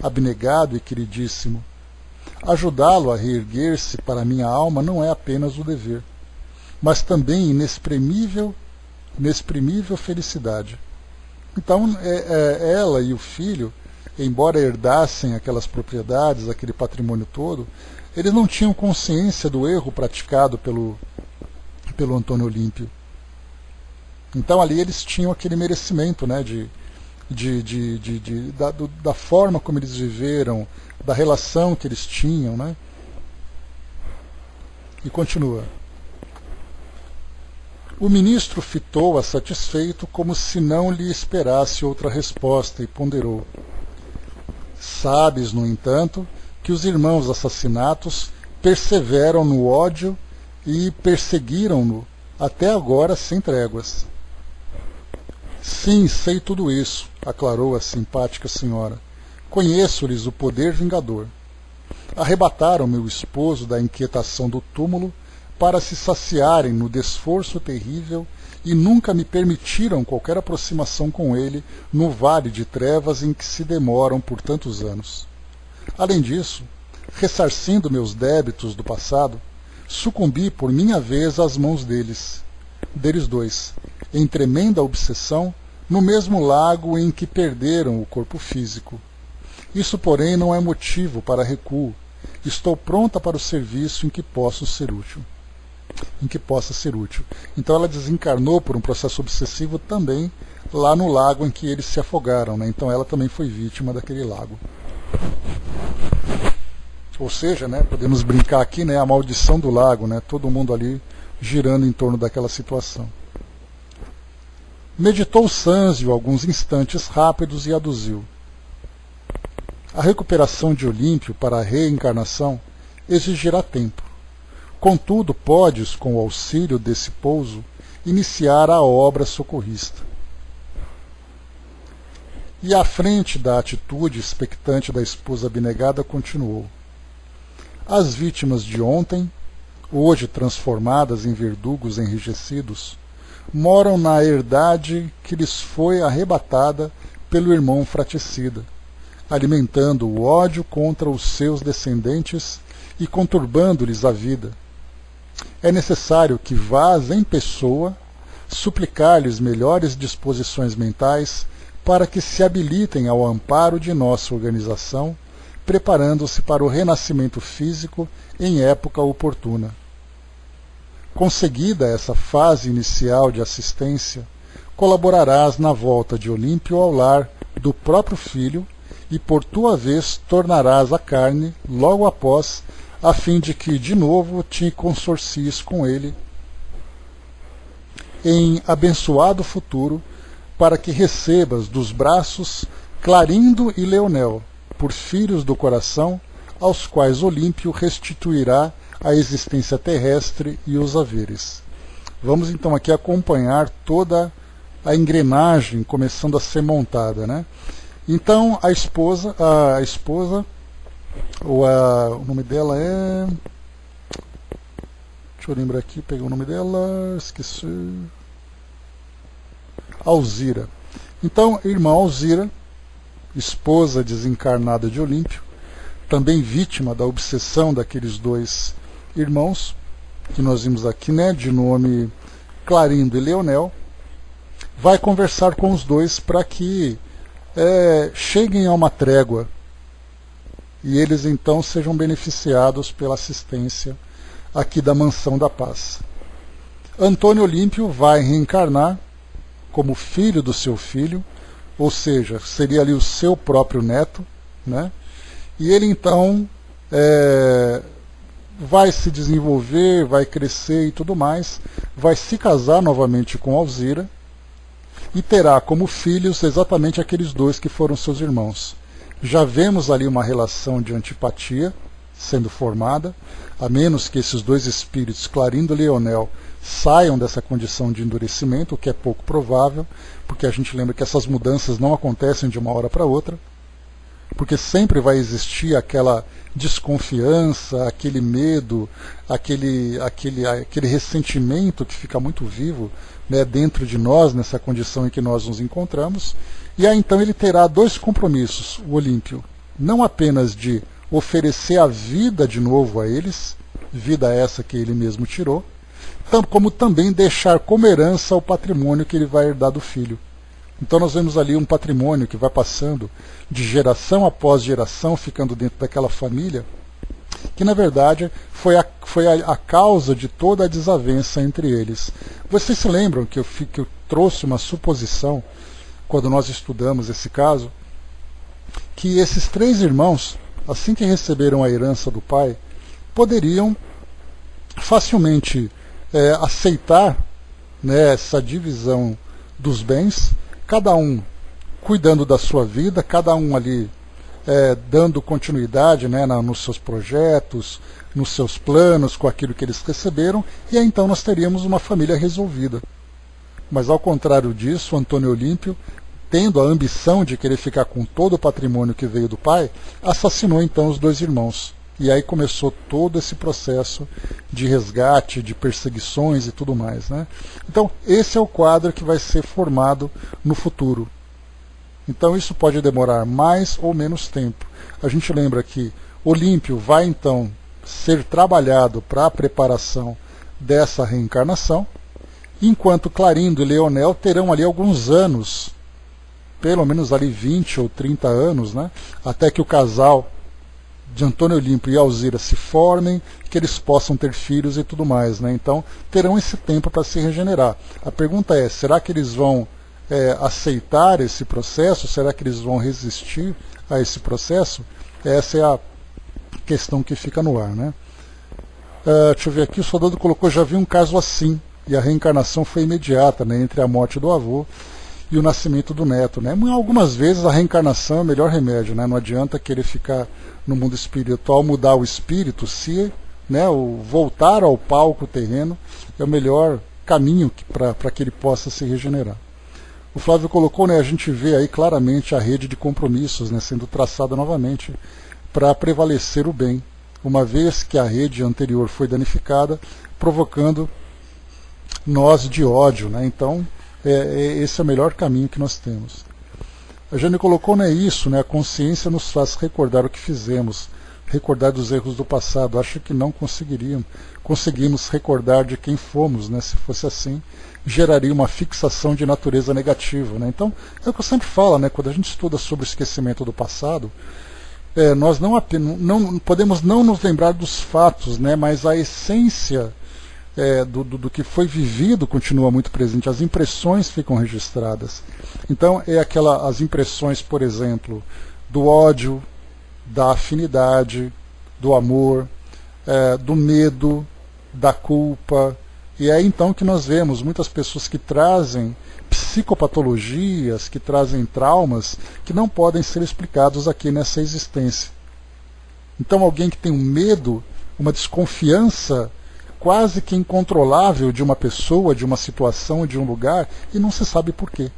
abnegado e queridíssimo. Ajudá-lo a reerguer-se para minha alma não é apenas o dever, mas também inexprimível felicidade. Então, ela e o filho, embora herdassem aquelas propriedades, aquele patrimônio todo, eles não tinham consciência do erro praticado pelo Antônio Olímpio. Então, ali eles tinham aquele merecimento, né, da forma como eles viveram, da relação que eles tinham, né? E continua. O ministro fitou-a satisfeito, como se não lhe esperasse outra resposta, e ponderou: sabes, no entanto, que os irmãos assassinatos perseveram no ódio e perseguiram-no até agora sem tréguas. Sim, sei tudo isso, aclarou a simpática senhora. Conheço-lhes o poder vingador. Arrebataram meu esposo da inquietação do túmulo para se saciarem no desforço terrível e nunca me permitiram qualquer aproximação com ele no vale de trevas em que se demoram por tantos anos. Além disso, ressarcindo meus débitos do passado, sucumbi por minha vez às mãos deles dois, em tremenda obsessão, no mesmo lago em que perderam o corpo físico. Isso, porém, não é motivo para recuo. Estou pronta para o serviço em que possa ser útil. Então ela desencarnou por um processo obsessivo também lá no lago em que eles se afogaram, né? Então ela também foi vítima daquele lago. Ou seja, né, podemos brincar aqui, né, a maldição do lago, né, todo mundo ali girando em torno daquela situação. Meditou Sânzio alguns instantes rápidos e aduziu: a recuperação de Olímpio para a reencarnação exigirá tempo. Contudo, podes, com o auxílio desse pouso, iniciar a obra socorrista. e à frente da atitude expectante da esposa abnegada continuou: as vítimas de ontem, hoje transformadas em verdugos enrijecidos, moram na herdade que lhes foi arrebatada pelo irmão fraticida, alimentando o ódio contra os seus descendentes e conturbando-lhes a vida. É necessário que vás em pessoa suplicar-lhes melhores disposições mentais para que se habilitem ao amparo de nossa organização, preparando-se para o renascimento físico em época oportuna. Conseguida essa fase inicial de assistência, colaborarás na volta de Olímpio ao lar do próprio filho e, por tua vez, tornarás a carne logo após, a fim de que, de novo, te consorcies com ele em abençoado futuro, para que recebas dos braços Clarindo e Leonel, por filhos do coração, aos quais Olímpio restituirá a existência terrestre e os haveres. Vamos então aqui acompanhar toda a engrenagem começando a ser montada, né? Então a esposa, o nome dela é... Deixa eu lembrar aqui, peguei o nome dela, esqueci... Alzira. Então, irmã Alzira, esposa desencarnada de Olímpio, também vítima da obsessão daqueles dois irmãos, que nós vimos aqui, né, de nome Clarindo e Leonel, vai conversar com os dois para que cheguem a uma trégua e eles então sejam beneficiados pela assistência aqui da Mansão da Paz. Antônio Olímpio vai reencarnar como filho do seu filho, ou seja, seria ali o seu próprio neto, né? E ele então vai se desenvolver, vai crescer e tudo mais, vai se casar novamente com Alzira e terá como filhos exatamente aqueles dois que foram seus irmãos. Já vemos ali uma relação de antipatia sendo formada, a menos que esses dois espíritos, Clarindo e Leonel, saiam dessa condição de endurecimento, o que é pouco provável, porque a gente lembra que essas mudanças não acontecem de uma hora para outra, porque sempre vai existir aquela desconfiança, aquele medo, aquele ressentimento que fica muito vivo, né, dentro de nós, nessa condição em que nós nos encontramos. E aí então ele terá dois compromissos, o Olímpio, não apenas de oferecer a vida de novo a eles, vida essa que ele mesmo tirou, como também deixar como herança o patrimônio que ele vai herdar do filho. Então nós vemos ali um patrimônio que vai passando de geração após geração, ficando dentro daquela família, que na verdade foi a causa de toda a desavença entre eles. Vocês se lembram que eu trouxe uma suposição, quando nós estudamos esse caso, que esses três irmãos, assim que receberam a herança do pai, poderiam facilmente aceitar, né, essa divisão dos bens, cada um cuidando da sua vida, cada um ali dando continuidade, né, nos seus projetos, nos seus planos, com aquilo que eles receberam, e aí então nós teríamos uma família resolvida. Mas ao contrário disso, Antônio Olímpio, tendo a ambição de querer ficar com todo o patrimônio que veio do pai, assassinou então os dois irmãos. E aí começou todo esse processo de resgate, de perseguições e tudo mais, né? Então, esse é o quadro que vai ser formado no futuro. Então, isso pode demorar mais ou menos tempo. A gente lembra que Olímpio vai, então, ser trabalhado para a preparação dessa reencarnação, enquanto Clarindo e Leonel terão ali alguns anos, pelo menos ali 20 ou 30 anos, né? Até que o casal de Antônio Olímpio e Alzira se formem, que eles possam ter filhos e tudo mais, né? Então terão esse tempo para se regenerar. A pergunta é, será que eles vão aceitar esse processo? Será que eles vão resistir a esse processo? Essa é a questão que fica no ar, né? Deixa eu ver aqui, o soldado colocou, já vi um caso assim, e a reencarnação foi imediata, né, entre a morte do avô e o nascimento do neto, né? Algumas vezes a reencarnação é o melhor remédio, né? Não adianta querer ficar no mundo espiritual, mudar o espírito, se, né, voltar ao palco terreno é o melhor caminho para que ele possa se regenerar. o Flávio colocou, né, a gente vê aí claramente a rede de compromissos, né, sendo traçada novamente para prevalecer o bem, uma vez que a rede anterior foi danificada, provocando nós de ódio, né? Então esse é o melhor caminho que nós temos. A Jane colocou, né, isso, né, a consciência nos faz recordar o que fizemos, recordar dos erros do passado. Acho que não conseguimos recordar de quem fomos, né? Se fosse assim, geraria uma fixação de natureza negativa, né? Então, é o que eu sempre falo, né? Quando a gente estuda sobre o esquecimento do passado, nós não podemos não nos lembrar dos fatos, né? Mas a essência do que foi vivido continua muito presente, as impressões ficam registradas. Então, as impressões, por exemplo, do ódio, da afinidade, do amor, do medo, da culpa. E é então que nós vemos muitas pessoas que trazem psicopatologias, que trazem traumas que não podem ser explicados aqui nessa existência. Então alguém que tem um medo, uma desconfiança quase que incontrolável de uma pessoa, de uma situação, de um lugar, e não se sabe por quê.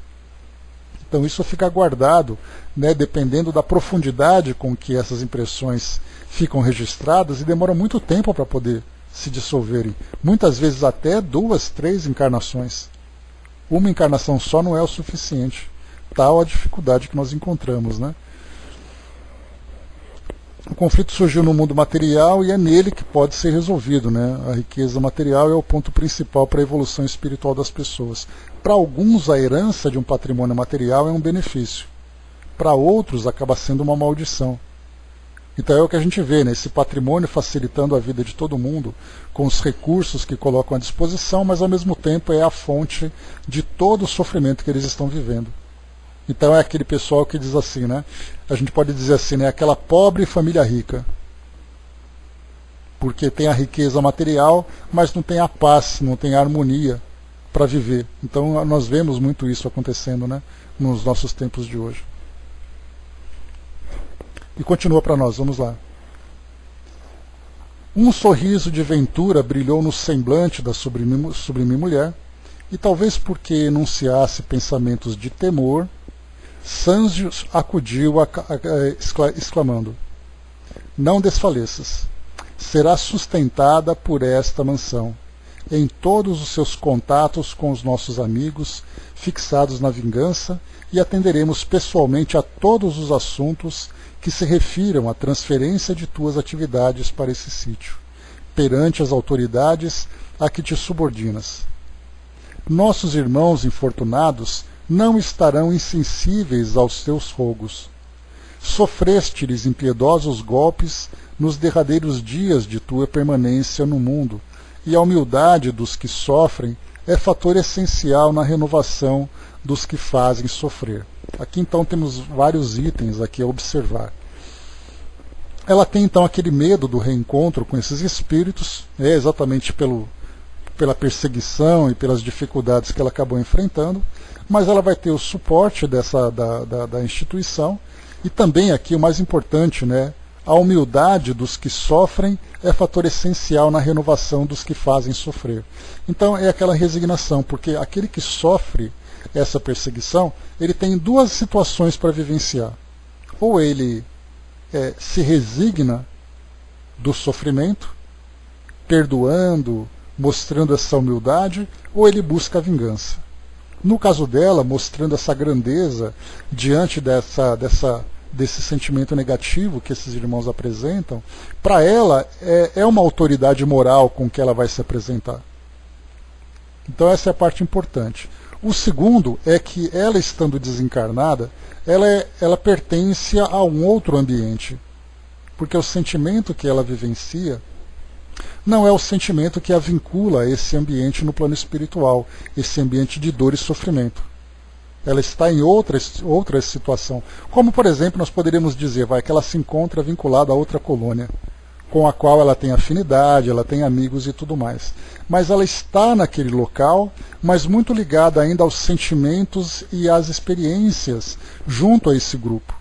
Então isso fica guardado, né, dependendo da profundidade com que essas impressões ficam registradas, e demora muito tempo para poder se dissolverem. Muitas vezes até 2, 3 encarnações. Uma encarnação só não é o suficiente. Tal a dificuldade que nós encontramos, né? O conflito surgiu no mundo material e é nele que pode ser resolvido, né? A riqueza material é o ponto principal para a evolução espiritual das pessoas. Para alguns, a herança de um patrimônio material é um benefício. Para outros, acaba sendo uma maldição. Então é o que a gente vê, né? Esse patrimônio facilitando a vida de todo mundo, com os recursos que colocam à disposição, mas ao mesmo tempo é a fonte de todo o sofrimento que eles estão vivendo. Então é aquele pessoal que diz assim, né? A gente pode dizer assim, né? Aquela pobre família rica. Porque tem a riqueza material, mas não tem a paz, não tem a harmonia para viver. Então nós vemos muito isso acontecendo, né? Nos nossos tempos de hoje. E continua para nós, vamos lá. Um sorriso de ventura brilhou no semblante da sublime mulher, e talvez porque enunciasse pensamentos de temor, Sanzio acudiu exclamando: não desfaleças, serás sustentada por esta mansão, em todos os seus contatos com os nossos amigos, fixados na vingança, e atenderemos pessoalmente a todos os assuntos que se refiram à transferência de tuas atividades para esse sítio, perante as autoridades a que te subordinas. Nossos irmãos infortunados não estarão insensíveis aos teus rogos. Sofreste-lhes impiedosos golpes nos derradeiros dias de tua permanência no mundo, e a humildade dos que sofrem é fator essencial na renovação dos que fazem sofrer. Aqui então temos vários itens aqui a observar. Ela tem então aquele medo do reencontro com esses espíritos, exatamente pela perseguição e pelas dificuldades que ela acabou enfrentando, mas ela vai ter o suporte da instituição, e também aqui o mais importante, né, a humildade dos que sofrem é fator essencial na renovação dos que fazem sofrer. Então é aquela resignação, porque aquele que sofre essa perseguição, ele tem duas situações para vivenciar. Ou ele se resigna do sofrimento, perdoando, mostrando essa humildade, ou ele busca a vingança. No caso dela, mostrando essa grandeza diante desse sentimento negativo que esses irmãos apresentam, para ela é uma autoridade moral com que ela vai se apresentar. Então essa é a parte importante. O segundo é que ela, estando desencarnada, ela pertence a um outro ambiente, porque o sentimento que ela vivencia não é o sentimento que a vincula a esse ambiente no plano espiritual, esse ambiente de dor e sofrimento. Ela está em outra situação. Como, por exemplo, nós poderíamos dizer que ela se encontra vinculada a outra colônia, com a qual ela tem afinidade, ela tem amigos e tudo mais. Mas ela está naquele local, mas muito ligada ainda aos sentimentos e às experiências junto a esse grupo.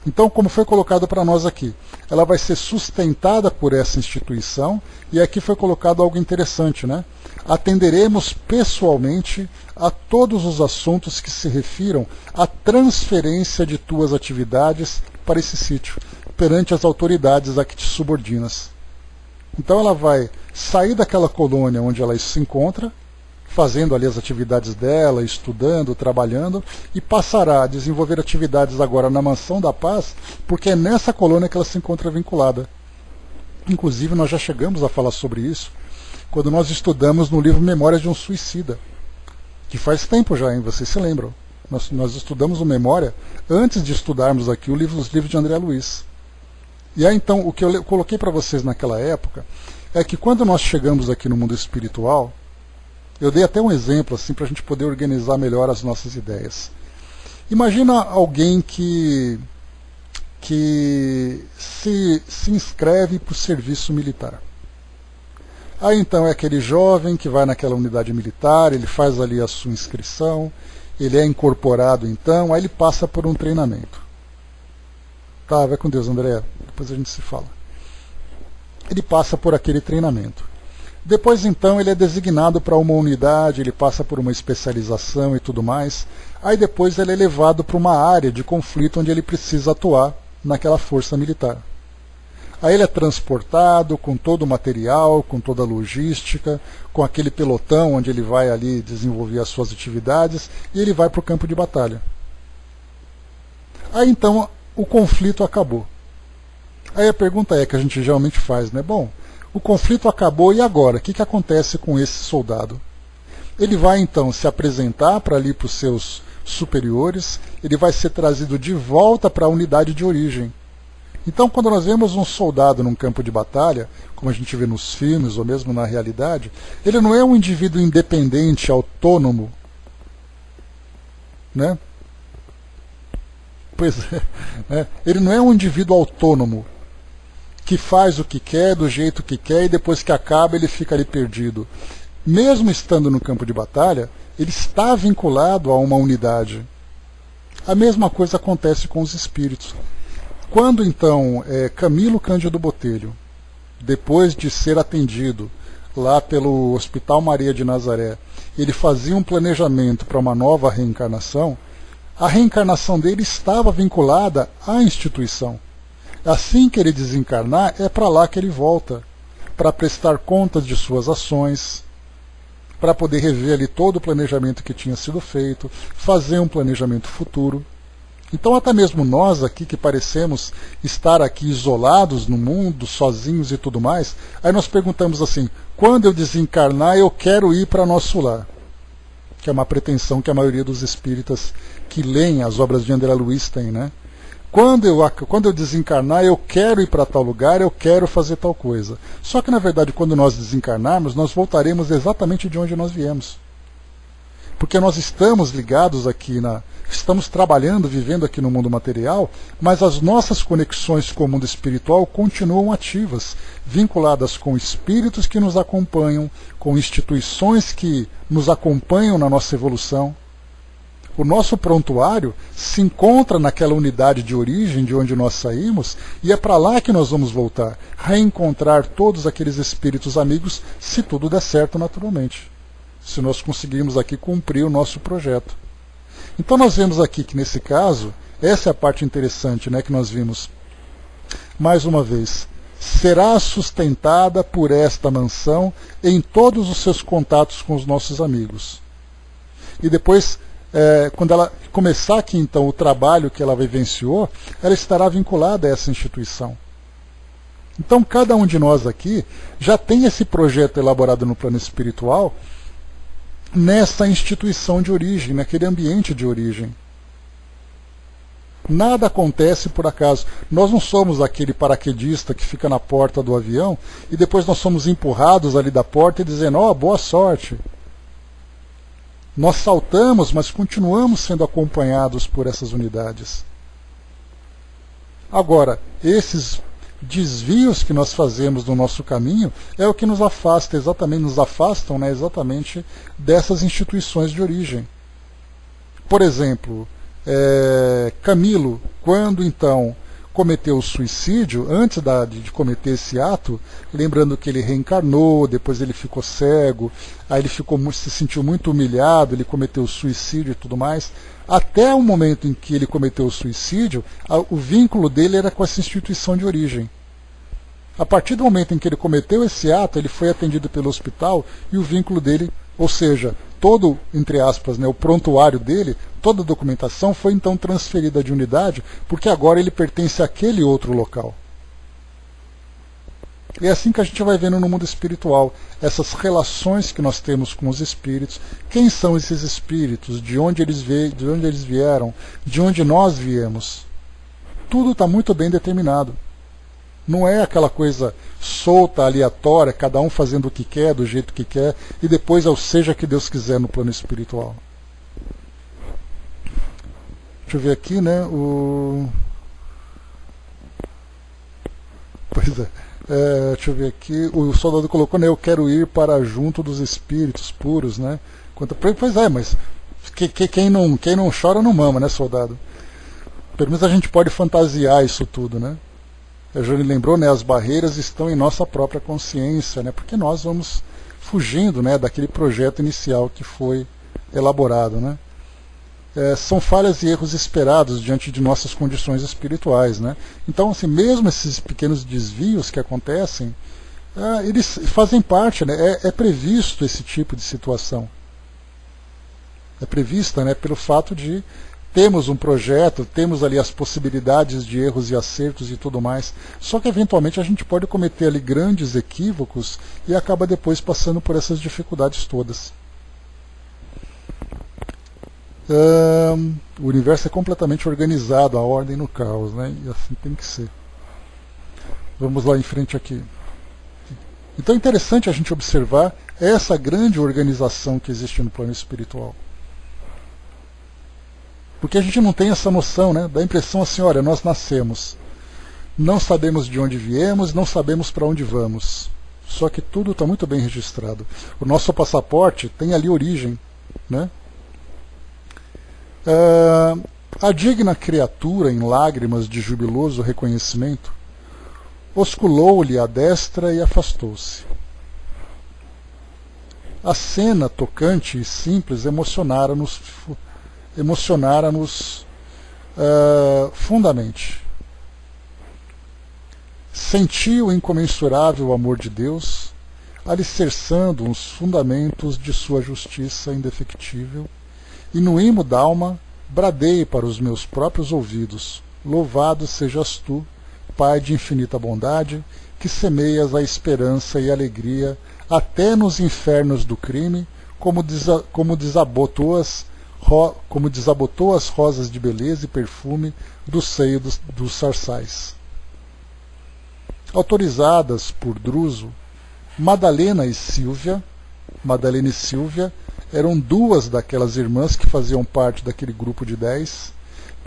Então, como foi colocado para nós aqui, ela vai ser sustentada por essa instituição, e aqui foi colocado algo interessante, né? Atenderemos pessoalmente a todos os assuntos que se refiram à transferência de tuas atividades para esse sítio, perante as autoridades a que te subordinas. Então ela vai sair daquela colônia onde ela se encontra, fazendo ali as atividades dela, estudando, trabalhando, e passará a desenvolver atividades agora na Mansão da Paz, porque é nessa colônia que ela se encontra vinculada. Inclusive, nós já chegamos a falar sobre isso quando nós estudamos no livro Memórias de um Suicida, que faz tempo já, hein? Vocês se lembram? Nós estudamos o Memória antes de estudarmos aqui os livros de André Luiz. E aí, então, o que eu coloquei para vocês naquela época é que quando nós chegamos aqui no mundo espiritual, eu dei até um exemplo assim para a gente poder organizar melhor as nossas ideias. Imagina alguém que se inscreve para o serviço militar. Aí então é aquele jovem que vai naquela unidade militar, ele faz ali a sua inscrição, ele é incorporado então, aí ele passa por um treinamento. Tá, vai com Deus, André, depois a gente se fala. Ele passa por aquele treinamento. Depois então ele é designado para uma unidade, ele passa por uma especialização e tudo mais. Aí depois ele é levado para uma área de conflito onde ele precisa atuar naquela força militar. Aí ele é transportado com todo o material, com toda a logística, com aquele pelotão onde ele vai ali desenvolver as suas atividades, e ele vai para o campo de batalha. Aí então o conflito acabou. Aí a pergunta é que a gente geralmente faz, né? Bom, o conflito acabou e agora? O que acontece com esse soldado? Ele vai então se apresentar para ali para os seus superiores, ele vai ser trazido de volta para a unidade de origem. Então, quando nós vemos um soldado num campo de batalha, como a gente vê nos filmes ou mesmo na realidade, ele não é um indivíduo independente, autônomo, né? Pois é, né? Ele não é um indivíduo autônomo que faz o que quer, do jeito que quer, e depois que acaba ele fica ali perdido. Mesmo estando no campo de batalha, ele está vinculado a uma unidade. A mesma coisa acontece com os espíritos. Quando então Camilo Cândido Botelho, depois de ser atendido lá pelo Hospital Maria de Nazaré, ele fazia um planejamento para uma nova reencarnação, a reencarnação dele estava vinculada à instituição. Assim que ele desencarnar, é para lá que ele volta, para prestar contas de suas ações, para poder rever ali todo o planejamento que tinha sido feito, fazer um planejamento futuro. Então até mesmo nós aqui que parecemos estar aqui isolados no mundo, sozinhos e tudo mais, aí nós perguntamos assim, quando eu desencarnar eu quero ir para nosso lar, que é uma pretensão que a maioria dos espíritas que leem as obras de André Luiz tem, né? Quando eu desencarnar eu quero ir para tal lugar, eu quero fazer tal coisa. Só que na verdade quando nós desencarnarmos nós voltaremos exatamente de onde nós viemos. Porque nós estamos ligados aqui, estamos trabalhando, vivendo aqui no mundo material, mas as nossas conexões com o mundo espiritual continuam ativas, vinculadas com espíritos que nos acompanham, com instituições que nos acompanham na nossa evolução. O nosso prontuário se encontra naquela unidade de origem de onde nós saímos, e é para lá que nós vamos voltar, reencontrar todos aqueles espíritos amigos, se tudo der certo naturalmente. Se nós conseguirmos aqui cumprir o nosso projeto. Então nós vemos aqui que nesse caso, essa é a parte interessante, né, que nós vimos. Mais uma vez, será sustentada por esta mansão em todos os seus contatos com os nossos amigos. E depois, quando ela começar aqui então o trabalho que ela vivenciou, ela estará vinculada a essa instituição. Então cada um de nós aqui já tem esse projeto elaborado no plano espiritual, nessa instituição de origem, naquele ambiente de origem. Nada acontece por acaso. Nós não somos aquele paraquedista que fica na porta do avião e depois nós somos empurrados ali da porta e dizendo, ó, boa sorte. Nós saltamos, mas continuamos sendo acompanhados por essas unidades. Agora, esses desvios que nós fazemos no nosso caminho é o que nos afasta, nos afastam, né, exatamente dessas instituições de origem. Por exemplo, Camilo, quando então cometeu o suicídio, antes de cometer esse ato, lembrando que ele reencarnou, depois ele ficou cego, aí ele se sentiu muito humilhado, ele cometeu o suicídio e tudo mais, até o momento em que ele cometeu o suicídio, o vínculo dele era com essa instituição de origem. A partir do momento em que ele cometeu esse ato, ele foi atendido pelo hospital e o vínculo dele, ou seja, todo, entre aspas, né, o prontuário dele, toda a documentação foi então transferida de unidade, porque agora ele pertence àquele outro local. E é assim que a gente vai vendo no mundo espiritual, essas relações que nós temos com os espíritos, quem são esses espíritos, de onde eles vieram, de onde nós viemos. Tudo está muito bem determinado. Não é aquela coisa solta, aleatória, cada um fazendo o que quer, do jeito que quer, e depois ao seja que Deus quiser no plano espiritual. Deixa eu ver aqui, né? Pois é. Deixa eu ver aqui. O soldado colocou, né? Eu quero ir para junto dos espíritos puros, né? Pois é, mas quem não chora não mama, né, soldado? Pelo menos a gente pode fantasiar isso tudo, né? A Jane lembrou, né, as barreiras estão em nossa própria consciência, né, porque nós vamos fugindo, né, daquele projeto inicial que foi elaborado. Né. São falhas e erros esperados diante de nossas condições espirituais. Né. Então, assim, mesmo esses pequenos desvios que acontecem, eles fazem parte, né, é previsto esse tipo de situação. É prevista, né, pelo fato de temos um projeto, temos ali as possibilidades de erros e acertos e tudo mais, só que eventualmente a gente pode cometer ali grandes equívocos e acaba depois passando por essas dificuldades todas. O universo é completamente organizado, a ordem no caos, né? E assim tem que ser. Vamos lá em frente aqui. Então é interessante a gente observar essa grande organização que existe no plano espiritual. Porque a gente não tem essa noção, né? Dá a impressão assim, olha, nós nascemos, não sabemos de onde viemos, não sabemos para onde vamos. Só que tudo está muito bem registrado. O nosso passaporte tem ali origem. Né? A digna criatura, em lágrimas de jubiloso reconhecimento, osculou-lhe a destra e afastou-se. A cena tocante e simples emocionara-nos fundamente. Senti o incomensurável amor de Deus, alicerçando os fundamentos de sua justiça indefectível, e no imo d'alma bradei para os meus próprios ouvidos: louvado sejas tu, Pai de infinita bondade, que semeias a esperança e a alegria até nos infernos do crime, como desabotou as rosas de beleza e perfume do seio dos sarçais. Autorizadas por Druso, Madalena e Silvia eram duas daquelas irmãs que faziam parte daquele grupo de 10,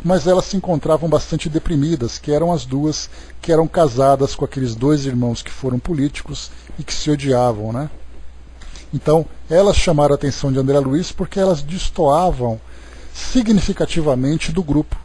mas elas se encontravam bastante deprimidas, que eram as duas que eram casadas com aqueles dois irmãos que foram políticos e que se odiavam, né? Então, elas chamaram a atenção de André Luiz porque elas destoavam significativamente do grupo.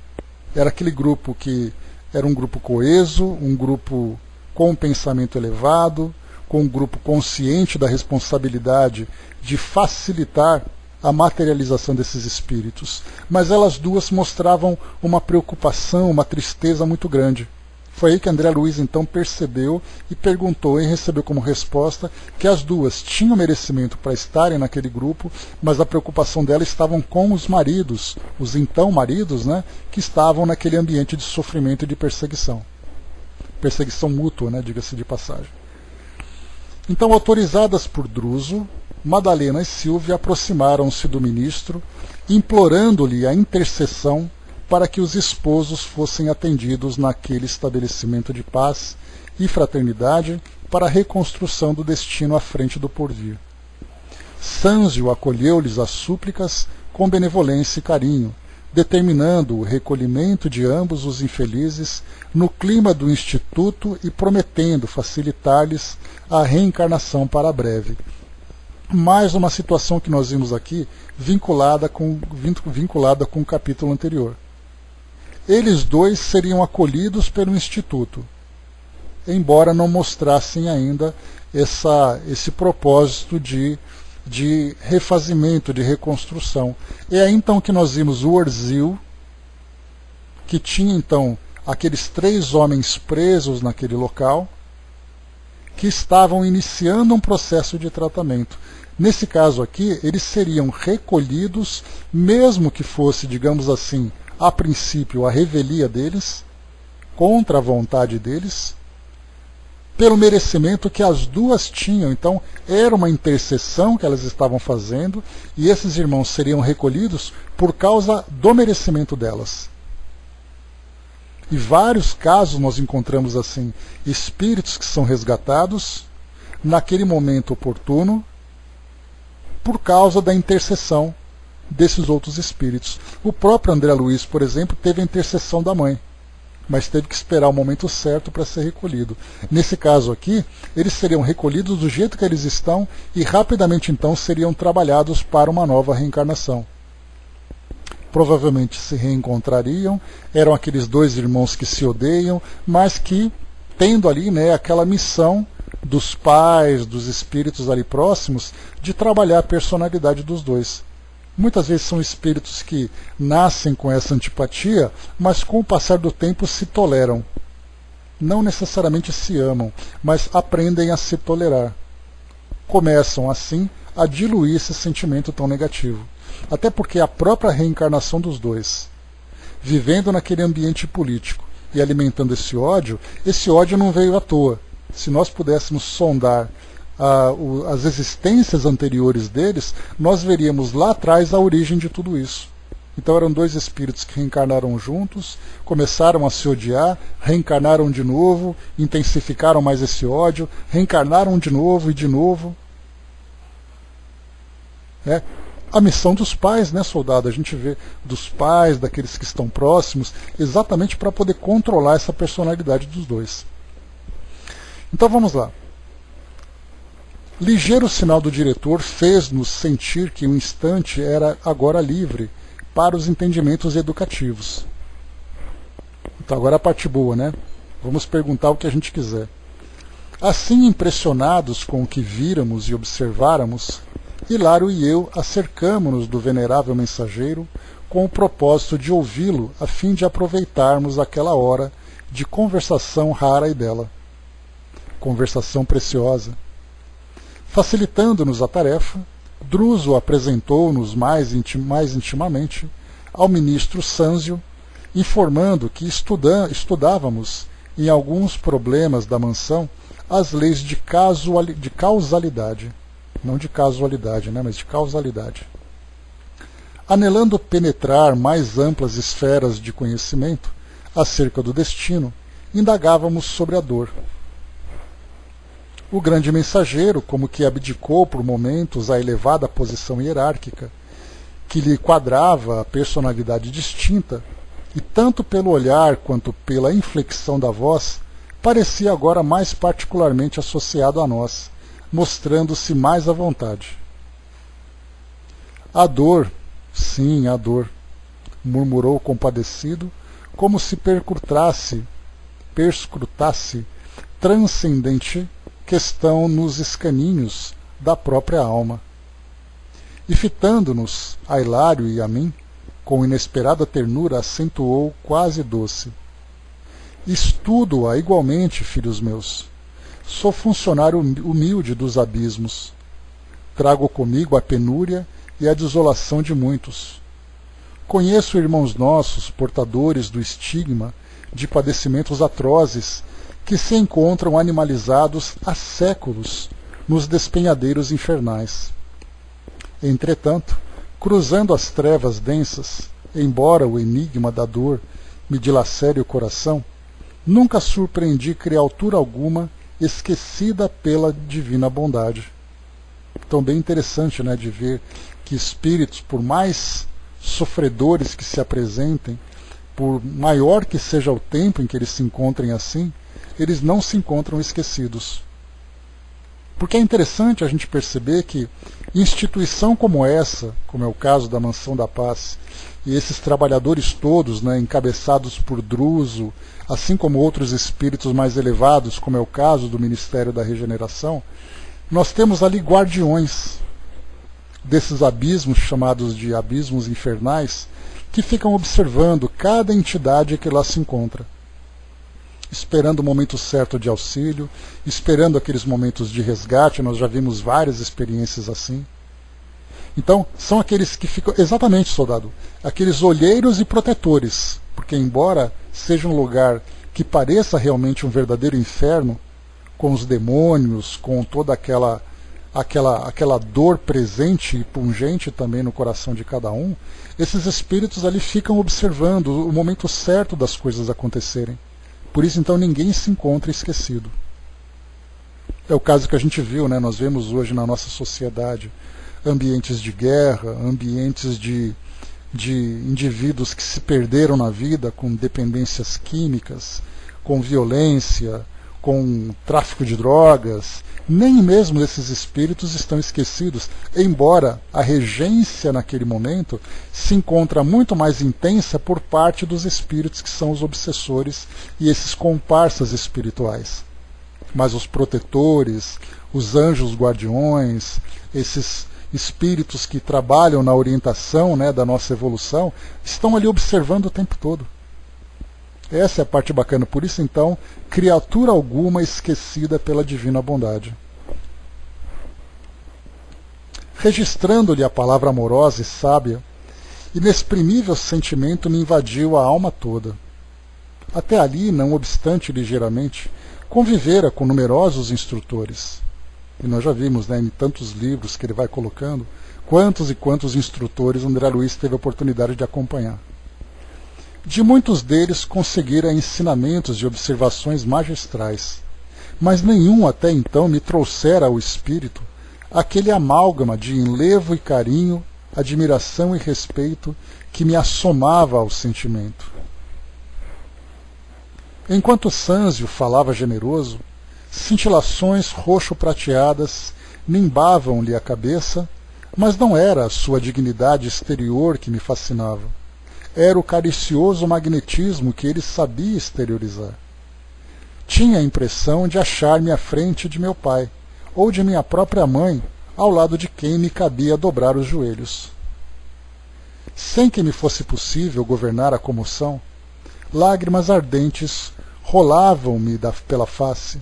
Era aquele grupo que era um grupo coeso, um grupo com um pensamento elevado, com um grupo consciente da responsabilidade de facilitar a materialização desses espíritos. Mas elas duas mostravam uma preocupação, uma tristeza muito grande. Foi aí que André Luiz então percebeu e perguntou e recebeu como resposta que as duas tinham merecimento para estarem naquele grupo, mas a preocupação delas estavam com os maridos, os então maridos, né, que estavam naquele ambiente de sofrimento e de perseguição. Perseguição mútua, né, diga-se de passagem. Então, autorizadas por Druso, Madalena e Silvia aproximaram-se do ministro, implorando-lhe a intercessão para que os esposos fossem atendidos naquele estabelecimento de paz e fraternidade para a reconstrução do destino à frente do porvir. Sânzio acolheu-lhes as súplicas com benevolência e carinho, determinando o recolhimento de ambos os infelizes no clima do instituto e prometendo facilitar-lhes a reencarnação para breve. Mais uma situação que nós vimos aqui vinculada com o capítulo anterior. eles dois seriam acolhidos pelo Instituto, embora não mostrassem ainda esse propósito de refazimento, de reconstrução. É aí então que nós vimos o Orzil, que tinha então aqueles 3 homens presos naquele local, que estavam iniciando um processo de tratamento. Nesse caso aqui, eles seriam recolhidos, mesmo que fosse, digamos assim, a princípio a revelia deles, contra a vontade deles, pelo merecimento que as duas tinham. Então, era uma intercessão que elas estavam fazendo, e esses irmãos seriam recolhidos por causa do merecimento delas. E vários casos nós encontramos assim, espíritos que são resgatados naquele momento oportuno, por causa da intercessão desses outros espíritos. O próprio André Luiz, por exemplo, teve a intercessão da mãe, mas teve que esperar o momento certo para ser recolhido. Nesse caso aqui, eles seriam recolhidos do jeito que eles estão e rapidamente então seriam trabalhados para uma nova reencarnação. Provavelmente se reencontrariam, eram aqueles 2 irmãos que se odeiam, mas que, tendo ali, né, aquela missão dos pais, dos espíritos ali próximos, de trabalhar a personalidade dos dois. Muitas vezes são espíritos que nascem com essa antipatia, mas com o passar do tempo se toleram. Não necessariamente se amam, mas aprendem a se tolerar. Começam, assim, a diluir esse sentimento tão negativo. Até porque a própria reencarnação dos dois, vivendo naquele ambiente político e alimentando esse ódio não veio à toa. Se nós pudéssemos sondar as existências anteriores deles, nós veríamos lá atrás a origem de tudo isso. Então eram 2 espíritos que reencarnaram juntos, começaram a se odiar, reencarnaram de novo, intensificaram mais esse ódio, reencarnaram de novo e de novo. A missão dos pais, né, soldado? A gente vê dos pais, daqueles que estão próximos, exatamente para poder controlar essa personalidade dos dois. Então vamos lá. Ligeiro sinal do diretor fez-nos sentir que o instante era agora livre para os entendimentos educativos. Então agora a parte boa, né? Vamos perguntar o que a gente quiser. Assim impressionados com o que víramos e observáramos, Hilário e eu acercamo-nos do venerável mensageiro com o propósito de ouvi-lo a fim de aproveitarmos aquela hora de conversação rara e bela. Conversação preciosa. Facilitando-nos a tarefa, Druso apresentou-nos mais intimamente ao ministro Sânzio, informando que estudávamos em alguns problemas da mansão as leis de causalidade. Não de casualidade, né, mas de causalidade. Anelando penetrar mais amplas esferas de conhecimento acerca do destino, indagávamos sobre a dor. O grande mensageiro, como que abdicou por momentos a elevada posição hierárquica, que lhe quadrava a personalidade distinta, e tanto pelo olhar quanto pela inflexão da voz, parecia agora mais particularmente associado a nós, mostrando-se mais à vontade. A dor, sim, a dor, murmurou compadecido, como se perscrutasse transcendente questão nos escaninhos da própria alma. E fitando-nos, a Hilário e a mim, com inesperada ternura acentuou quase doce. Estudo-a igualmente, filhos meus. Sou funcionário humilde dos abismos. Trago comigo a penúria e a desolação de muitos. Conheço irmãos nossos, portadores do estigma de padecimentos atrozes, que se encontram animalizados há séculos nos despenhadeiros infernais. Entretanto, cruzando as trevas densas, embora o enigma da dor me dilacere o coração, nunca surpreendi criatura alguma esquecida pela divina bondade. Então, bem interessante, né, de ver que espíritos, por mais sofredores que se apresentem, por maior que seja o tempo em que eles se encontrem assim, eles não se encontram esquecidos. Porque é interessante a gente perceber que, Instituição como essa, como é o caso da Mansão da Paz, e esses trabalhadores todos, né, encabeçados por Druso, assim como outros espíritos mais elevados, como é o caso do Ministério da Regeneração, nós temos ali guardiões desses abismos, chamados de abismos infernais, que ficam observando cada entidade que lá se encontra, esperando o momento certo de auxílio, esperando aqueles momentos de resgate. Nós já vimos várias experiências assim. Então, são aqueles que ficam, exatamente, soldado, aqueles olheiros e protetores, porque embora seja um lugar que pareça realmente um verdadeiro inferno, com os demônios, com toda aquela dor presente e pungente também no coração de cada um, esses espíritos ali ficam observando o momento certo das coisas acontecerem. Por isso, então, ninguém se encontra esquecido. É o caso que a gente viu, né? Nós vemos hoje na nossa sociedade ambientes de guerra, ambientes de indivíduos que se perderam na vida com dependências químicas, com violência, com tráfico de drogas. Nem mesmo esses espíritos estão esquecidos, embora a regência naquele momento se encontra muito mais intensa por parte dos espíritos que são os obsessores e esses comparsas espirituais. Mas os protetores, os anjos guardiões, esses espíritos que trabalham na orientação, né, da nossa evolução, estão ali observando o tempo todo. Essa é a parte bacana. Por isso, então, criatura alguma esquecida pela divina bondade. Registrando-lhe a palavra amorosa e sábia, inexprimível sentimento me invadiu a alma toda. Até ali, não obstante ligeiramente, convivera com numerosos instrutores. E nós já vimos, né, em tantos livros que ele vai colocando, quantos e quantos instrutores André Luiz teve a oportunidade de acompanhar. De muitos deles conseguira ensinamentos e observações magistrais, mas nenhum até então me trouxera ao espírito aquele amálgama de enlevo e carinho, admiração e respeito que me assomava ao sentimento. Enquanto Sânzio falava generoso, cintilações roxo-prateadas nimbavam-lhe a cabeça, mas não era a sua dignidade exterior que me fascinava. Era o caricioso magnetismo que ele sabia exteriorizar. Tinha a impressão de achar-me à frente de meu pai, ou de minha própria mãe, ao lado de quem me cabia dobrar os joelhos. Sem que me fosse possível governar a comoção, lágrimas ardentes rolavam-me pela face.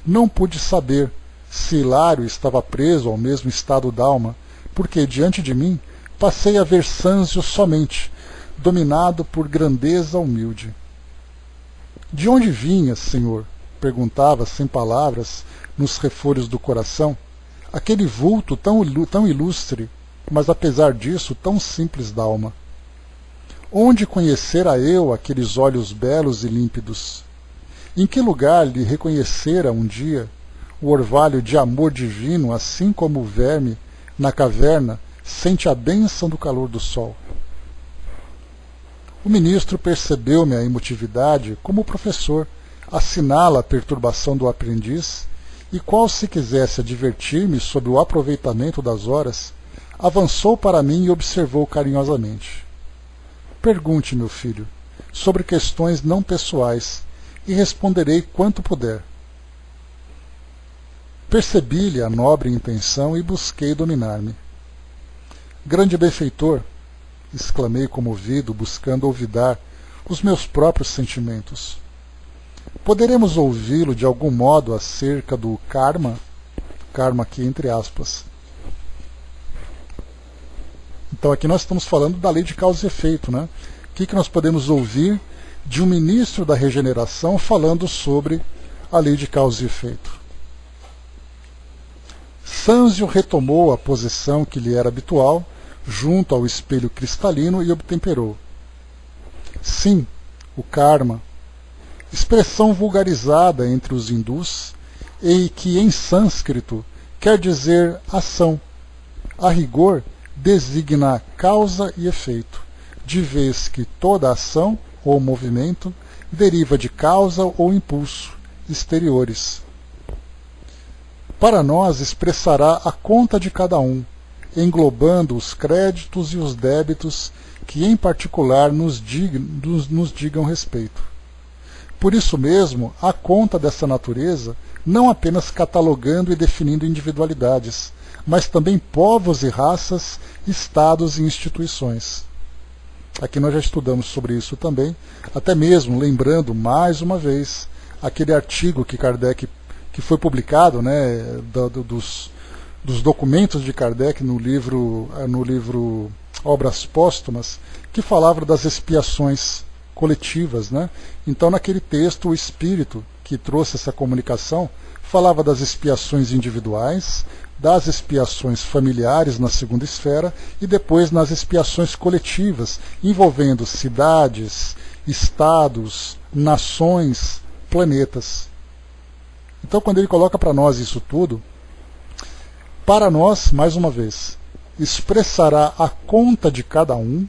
Não pude saber se Hilário estava preso ao mesmo estado d'alma, porque diante de mim passei a ver Sânzio somente, dominado por grandeza humilde. De onde vinha, senhor? Perguntava sem palavras, nos refolhos do coração, aquele vulto tão ilustre, mas apesar disso tão simples d'alma. Onde conhecera eu aqueles olhos belos e límpidos? Em que lugar lhe reconhecera um dia o orvalho de amor divino, assim como o verme, na caverna, sente a bênção do calor do sol? O ministro percebeu minha emotividade como o professor assinala a perturbação do aprendiz e, qual se quisesse advertir-me sobre o aproveitamento das horas, avançou para mim e observou carinhosamente. Pergunte, meu filho, sobre questões não pessoais, e responderei quanto puder. Percebi-lhe a nobre intenção e busquei dominar-me. Grande benfeitor, exclamei comovido, buscando olvidar os meus próprios sentimentos. Poderemos ouvi-lo de algum modo acerca do karma? Karma aqui entre aspas. Então aqui nós estamos falando da lei de causa e efeito, né? O que nós podemos ouvir de um ministro da regeneração falando sobre a lei de causa e efeito? Sânzio retomou a posição que lhe era habitual, junto ao espelho cristalino, e obtemperou. Sim, o karma, expressão vulgarizada entre os hindus, e que em sânscrito quer dizer ação. A rigor, designa causa e efeito, de vez que toda ação ou movimento deriva de causa ou impulso exteriores. para nós expressará a conta de cada um, englobando os créditos e os débitos que em particular nos digam respeito. Por isso mesmo, a conta dessa natureza, não apenas catalogando e definindo individualidades, mas também povos e raças, estados e instituições. Aqui nós já estudamos sobre isso também, até mesmo lembrando mais uma vez aquele artigo que Kardec, que foi publicado, né, dos documentos de Kardec no livro Obras Póstumas, que falava das expiações coletivas, né? Então, naquele texto, o espírito que trouxe essa comunicação falava das expiações individuais, das expiações familiares na segunda esfera e depois nas expiações coletivas, envolvendo cidades, estados, nações, planetas. Então, quando ele coloca para nós isso tudo, para nós, mais uma vez, expressará a conta de cada um,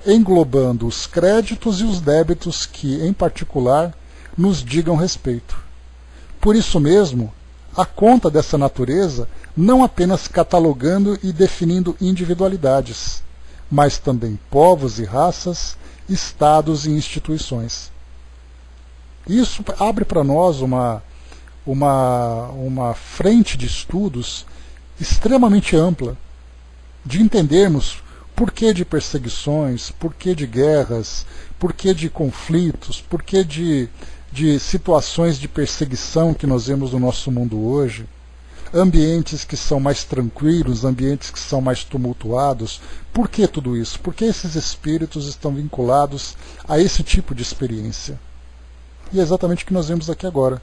englobando os créditos e os débitos que, em particular, nos digam respeito. Por isso mesmo, a conta dessa natureza, não apenas catalogando e definindo individualidades, mas também povos e raças, estados e instituições. Isso abre para nós uma frente de estudos extremamente ampla, de entendermos por que de perseguições, por que de guerras, por que de conflitos, por que de situações de perseguição que nós vemos no nosso mundo hoje, ambientes que são mais tranquilos, ambientes que são mais tumultuados. Por que tudo isso? Por que esses espíritos estão vinculados a esse tipo de experiência? E é exatamente o que nós vemos aqui agora.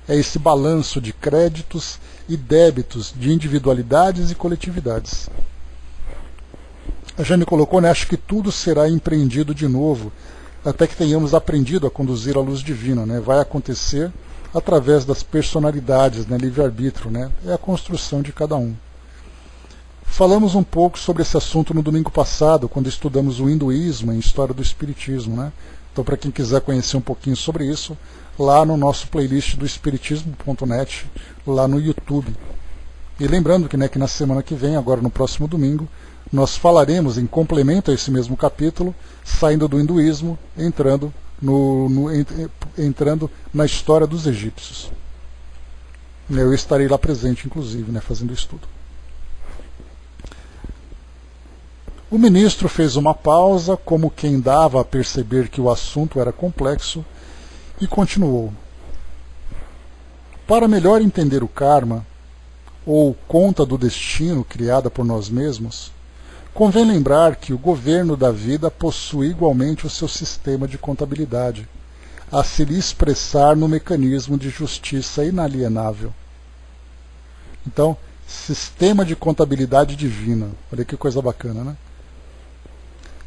É esse balanço de créditos e débitos, de individualidades e coletividades. A Jane colocou, né, acho que tudo será empreendido de novo, até que tenhamos aprendido a conduzir a luz divina. Né? Vai acontecer através das personalidades, né, livre-arbítrio, né? É a construção de cada um. Falamos um pouco sobre esse assunto no domingo passado, quando estudamos o hinduísmo e a história do espiritismo. Né? Então, para quem quiser conhecer um pouquinho sobre isso, lá no nosso playlist do espiritismo.net, lá no YouTube. E lembrando que, né, que na semana que vem, agora no próximo domingo, nós falaremos, em complemento a esse mesmo capítulo, saindo do hinduísmo, entrando na história dos egípcios. Eu estarei lá presente, inclusive, né, fazendo estudo. O ministro fez uma pausa, como quem dava a perceber que o assunto era complexo, e continuou. Para melhor entender o karma, ou conta do destino criada por nós mesmos, convém lembrar que o governo da vida possui igualmente o seu sistema de contabilidade, a se lhe expressar no mecanismo de justiça inalienável. Então, sistema de contabilidade divina. Olha que coisa bacana, né?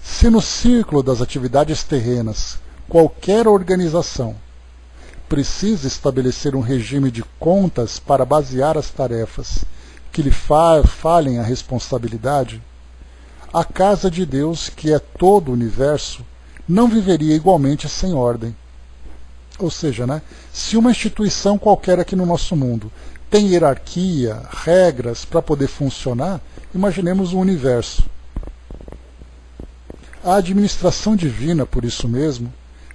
Se no círculo das atividades terrenas qualquer organização precisa estabelecer um regime de contas para basear as tarefas que lhe falhem a responsabilidade, a casa de Deus, que é todo o universo, não viveria igualmente sem ordem. Ou seja, né, se uma instituição qualquer aqui no nosso mundo tem hierarquia, regras para poder funcionar, imaginemos o universo. A administração divina, por isso mesmo,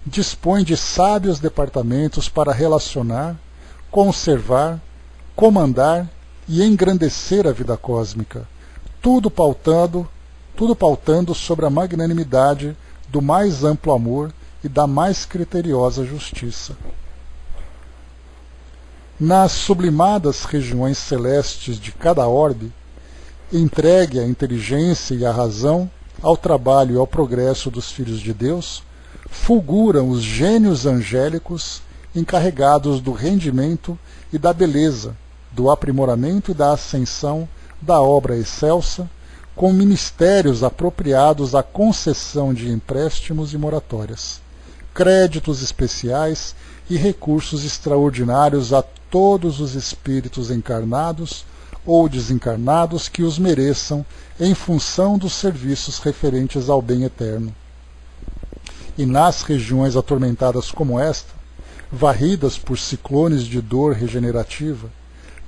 dispõe de sábios departamentos para relacionar, conservar, comandar e engrandecer a vida cósmica, tudo pautando sobre a magnanimidade do mais amplo amor e da mais criteriosa justiça. Nas sublimadas regiões celestes de cada orbe, entregue a inteligência e a razão ao trabalho e ao progresso dos filhos de Deus, fulguram os gênios angélicos encarregados do rendimento e da beleza, do aprimoramento e da ascensão da obra excelsa, com ministérios apropriados à concessão de empréstimos e moratórias, créditos especiais e recursos extraordinários a todos os espíritos encarnados ou desencarnados que os mereçam em função dos serviços referentes ao bem eterno. E nas regiões atormentadas como esta, varridas por ciclones de dor regenerativa,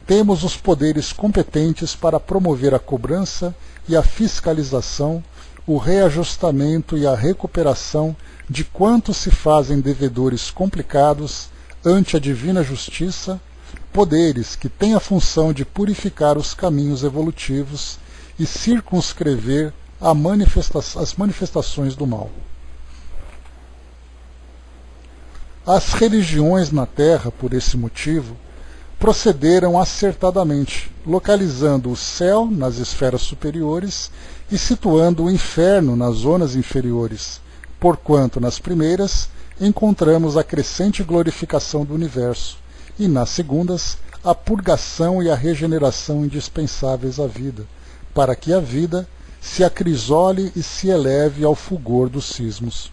temos os poderes competentes para promover a cobrança e a fiscalização, o reajustamento e a recuperação de quantos se fazem devedores complicados ante a divina justiça, poderes que têm a função de purificar os caminhos evolutivos e circunscrever as manifestações do mal. As religiões na Terra, por esse motivo, procederam acertadamente, localizando o céu nas esferas superiores e situando o inferno nas zonas inferiores, porquanto nas primeiras encontramos a crescente glorificação do universo, e nas segundas a purgação e a regeneração indispensáveis à vida, para que a vida se acrisole e se eleve ao fulgor dos cismos.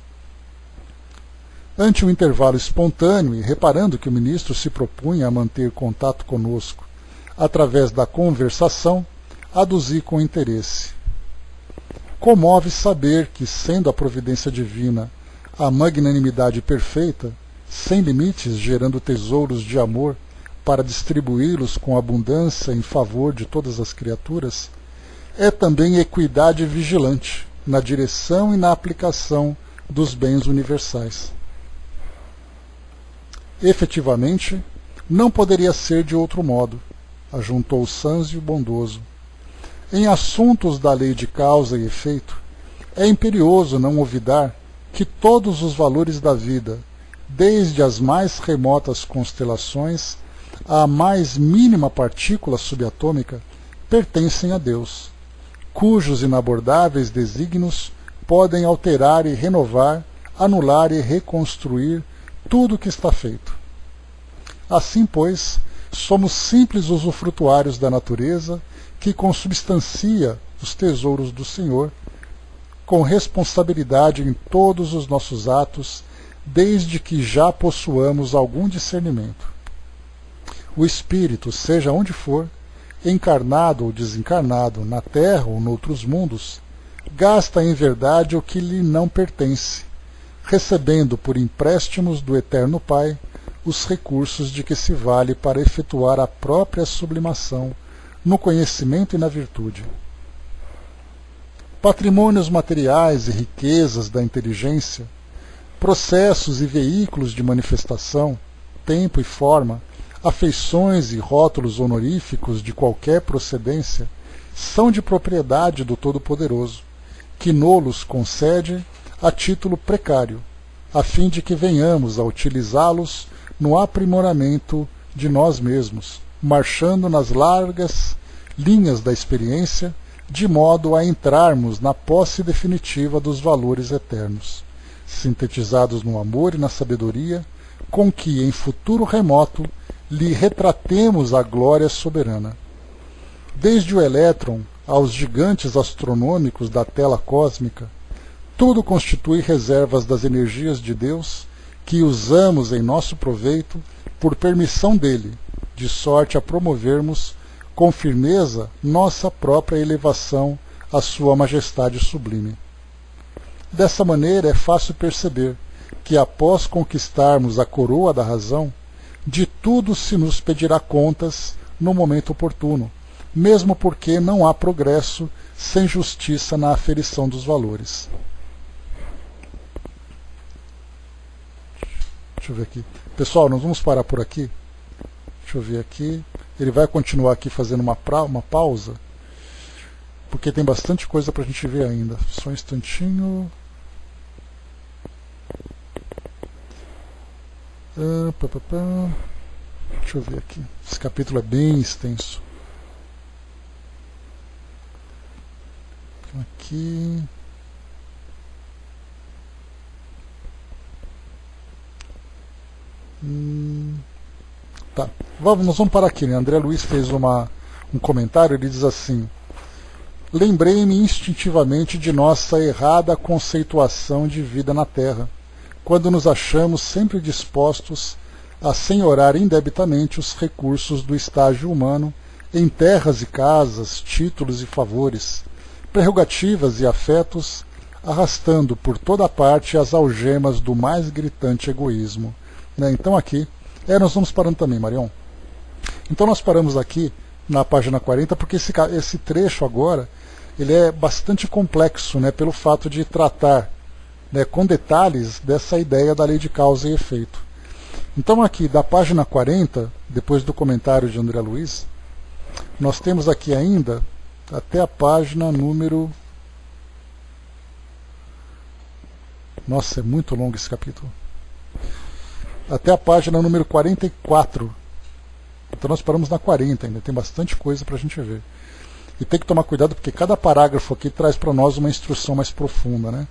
Ante o intervalo espontâneo e reparando que o ministro se propunha a manter contato conosco através da conversação, aduzi com interesse. Comove saber que, sendo a providência divina a magnanimidade perfeita, sem limites, gerando tesouros de amor para distribuí-los com abundância em favor de todas as criaturas, é também equidade vigilante na direção e na aplicação dos bens universais. Efetivamente, não poderia ser de outro modo, ajuntou Sanzio bondoso. Em assuntos da lei de causa e efeito, é imperioso não olvidar que todos os valores da vida, desde as mais remotas constelações à mais mínima partícula subatômica, pertencem a Deus, cujos inabordáveis desígnios podem alterar e renovar, anular e reconstruir tudo o que está feito. Assim, pois, somos simples usufrutuários da natureza que consubstancia os tesouros do Senhor, com responsabilidade em todos os nossos atos, desde que já possuamos algum discernimento. O espírito, seja onde for, encarnado ou desencarnado, na terra ou noutros mundos, gasta em verdade o que lhe não pertence, recebendo por empréstimos do Eterno Pai os recursos de que se vale para efetuar a própria sublimação no conhecimento e na virtude. Patrimônios materiais e riquezas da inteligência, processos e veículos de manifestação, tempo e forma, afeições e rótulos honoríficos de qualquer procedência, são de propriedade do Todo-Poderoso, que nos concede a título precário, a fim de que venhamos a utilizá-los no aprimoramento de nós mesmos, marchando nas largas linhas da experiência, de modo a entrarmos na posse definitiva dos valores eternos, sintetizados no amor e na sabedoria, com que, em futuro remoto, lhe retratemos a glória soberana. Desde o elétron aos gigantes astronômicos da tela cósmica, tudo constitui reservas das energias de Deus que usamos em nosso proveito por permissão dele, de sorte a promovermos com firmeza nossa própria elevação à sua majestade sublime. Dessa maneira é fácil perceber que, após conquistarmos a coroa da razão, de tudo se nos pedirá contas no momento oportuno, mesmo porque não há progresso sem justiça na aferição dos valores. Deixa eu ver aqui. Pessoal, nós vamos parar por aqui. Deixa eu ver aqui. Ele vai continuar aqui fazendo uma pausa, porque tem bastante coisa para a gente ver ainda. Só um instantinho. Deixa eu ver aqui. Esse capítulo é bem extenso. Aqui. Tá. Nós vamos parar aqui, né? André Luiz fez um comentário, ele diz assim: lembrei-me instintivamente de nossa errada conceituação de vida na Terra, quando nos achamos sempre dispostos a senhorar indebitamente os recursos do estágio humano em terras e casas, títulos e favores, prerrogativas e afetos, arrastando por toda parte as algemas do mais gritante egoísmo. Né? Então aqui, nós vamos parando também, Marion. Então nós paramos aqui na página 40, porque esse trecho agora ele é bastante complexo, né, pelo fato de tratar, né, com detalhes dessa ideia da lei de causa e efeito. Então aqui da página 40, depois do comentário de André Luiz, nós temos aqui ainda até a página número... Nossa, é muito longo esse capítulo. Até a página número 44. Então nós paramos na 40 ainda, tem bastante coisa para a gente ver. E tem que tomar cuidado porque cada parágrafo aqui traz para nós uma instrução mais profunda, né?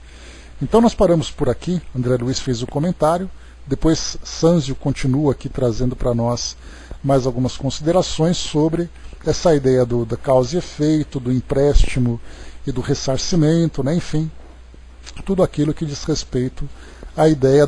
Então nós paramos por aqui, André Luiz fez o comentário, depois Sanzio continua aqui trazendo para nós mais algumas considerações sobre essa ideia da causa e efeito, do empréstimo e do ressarcimento, né? Enfim, tudo aquilo que diz respeito à ideia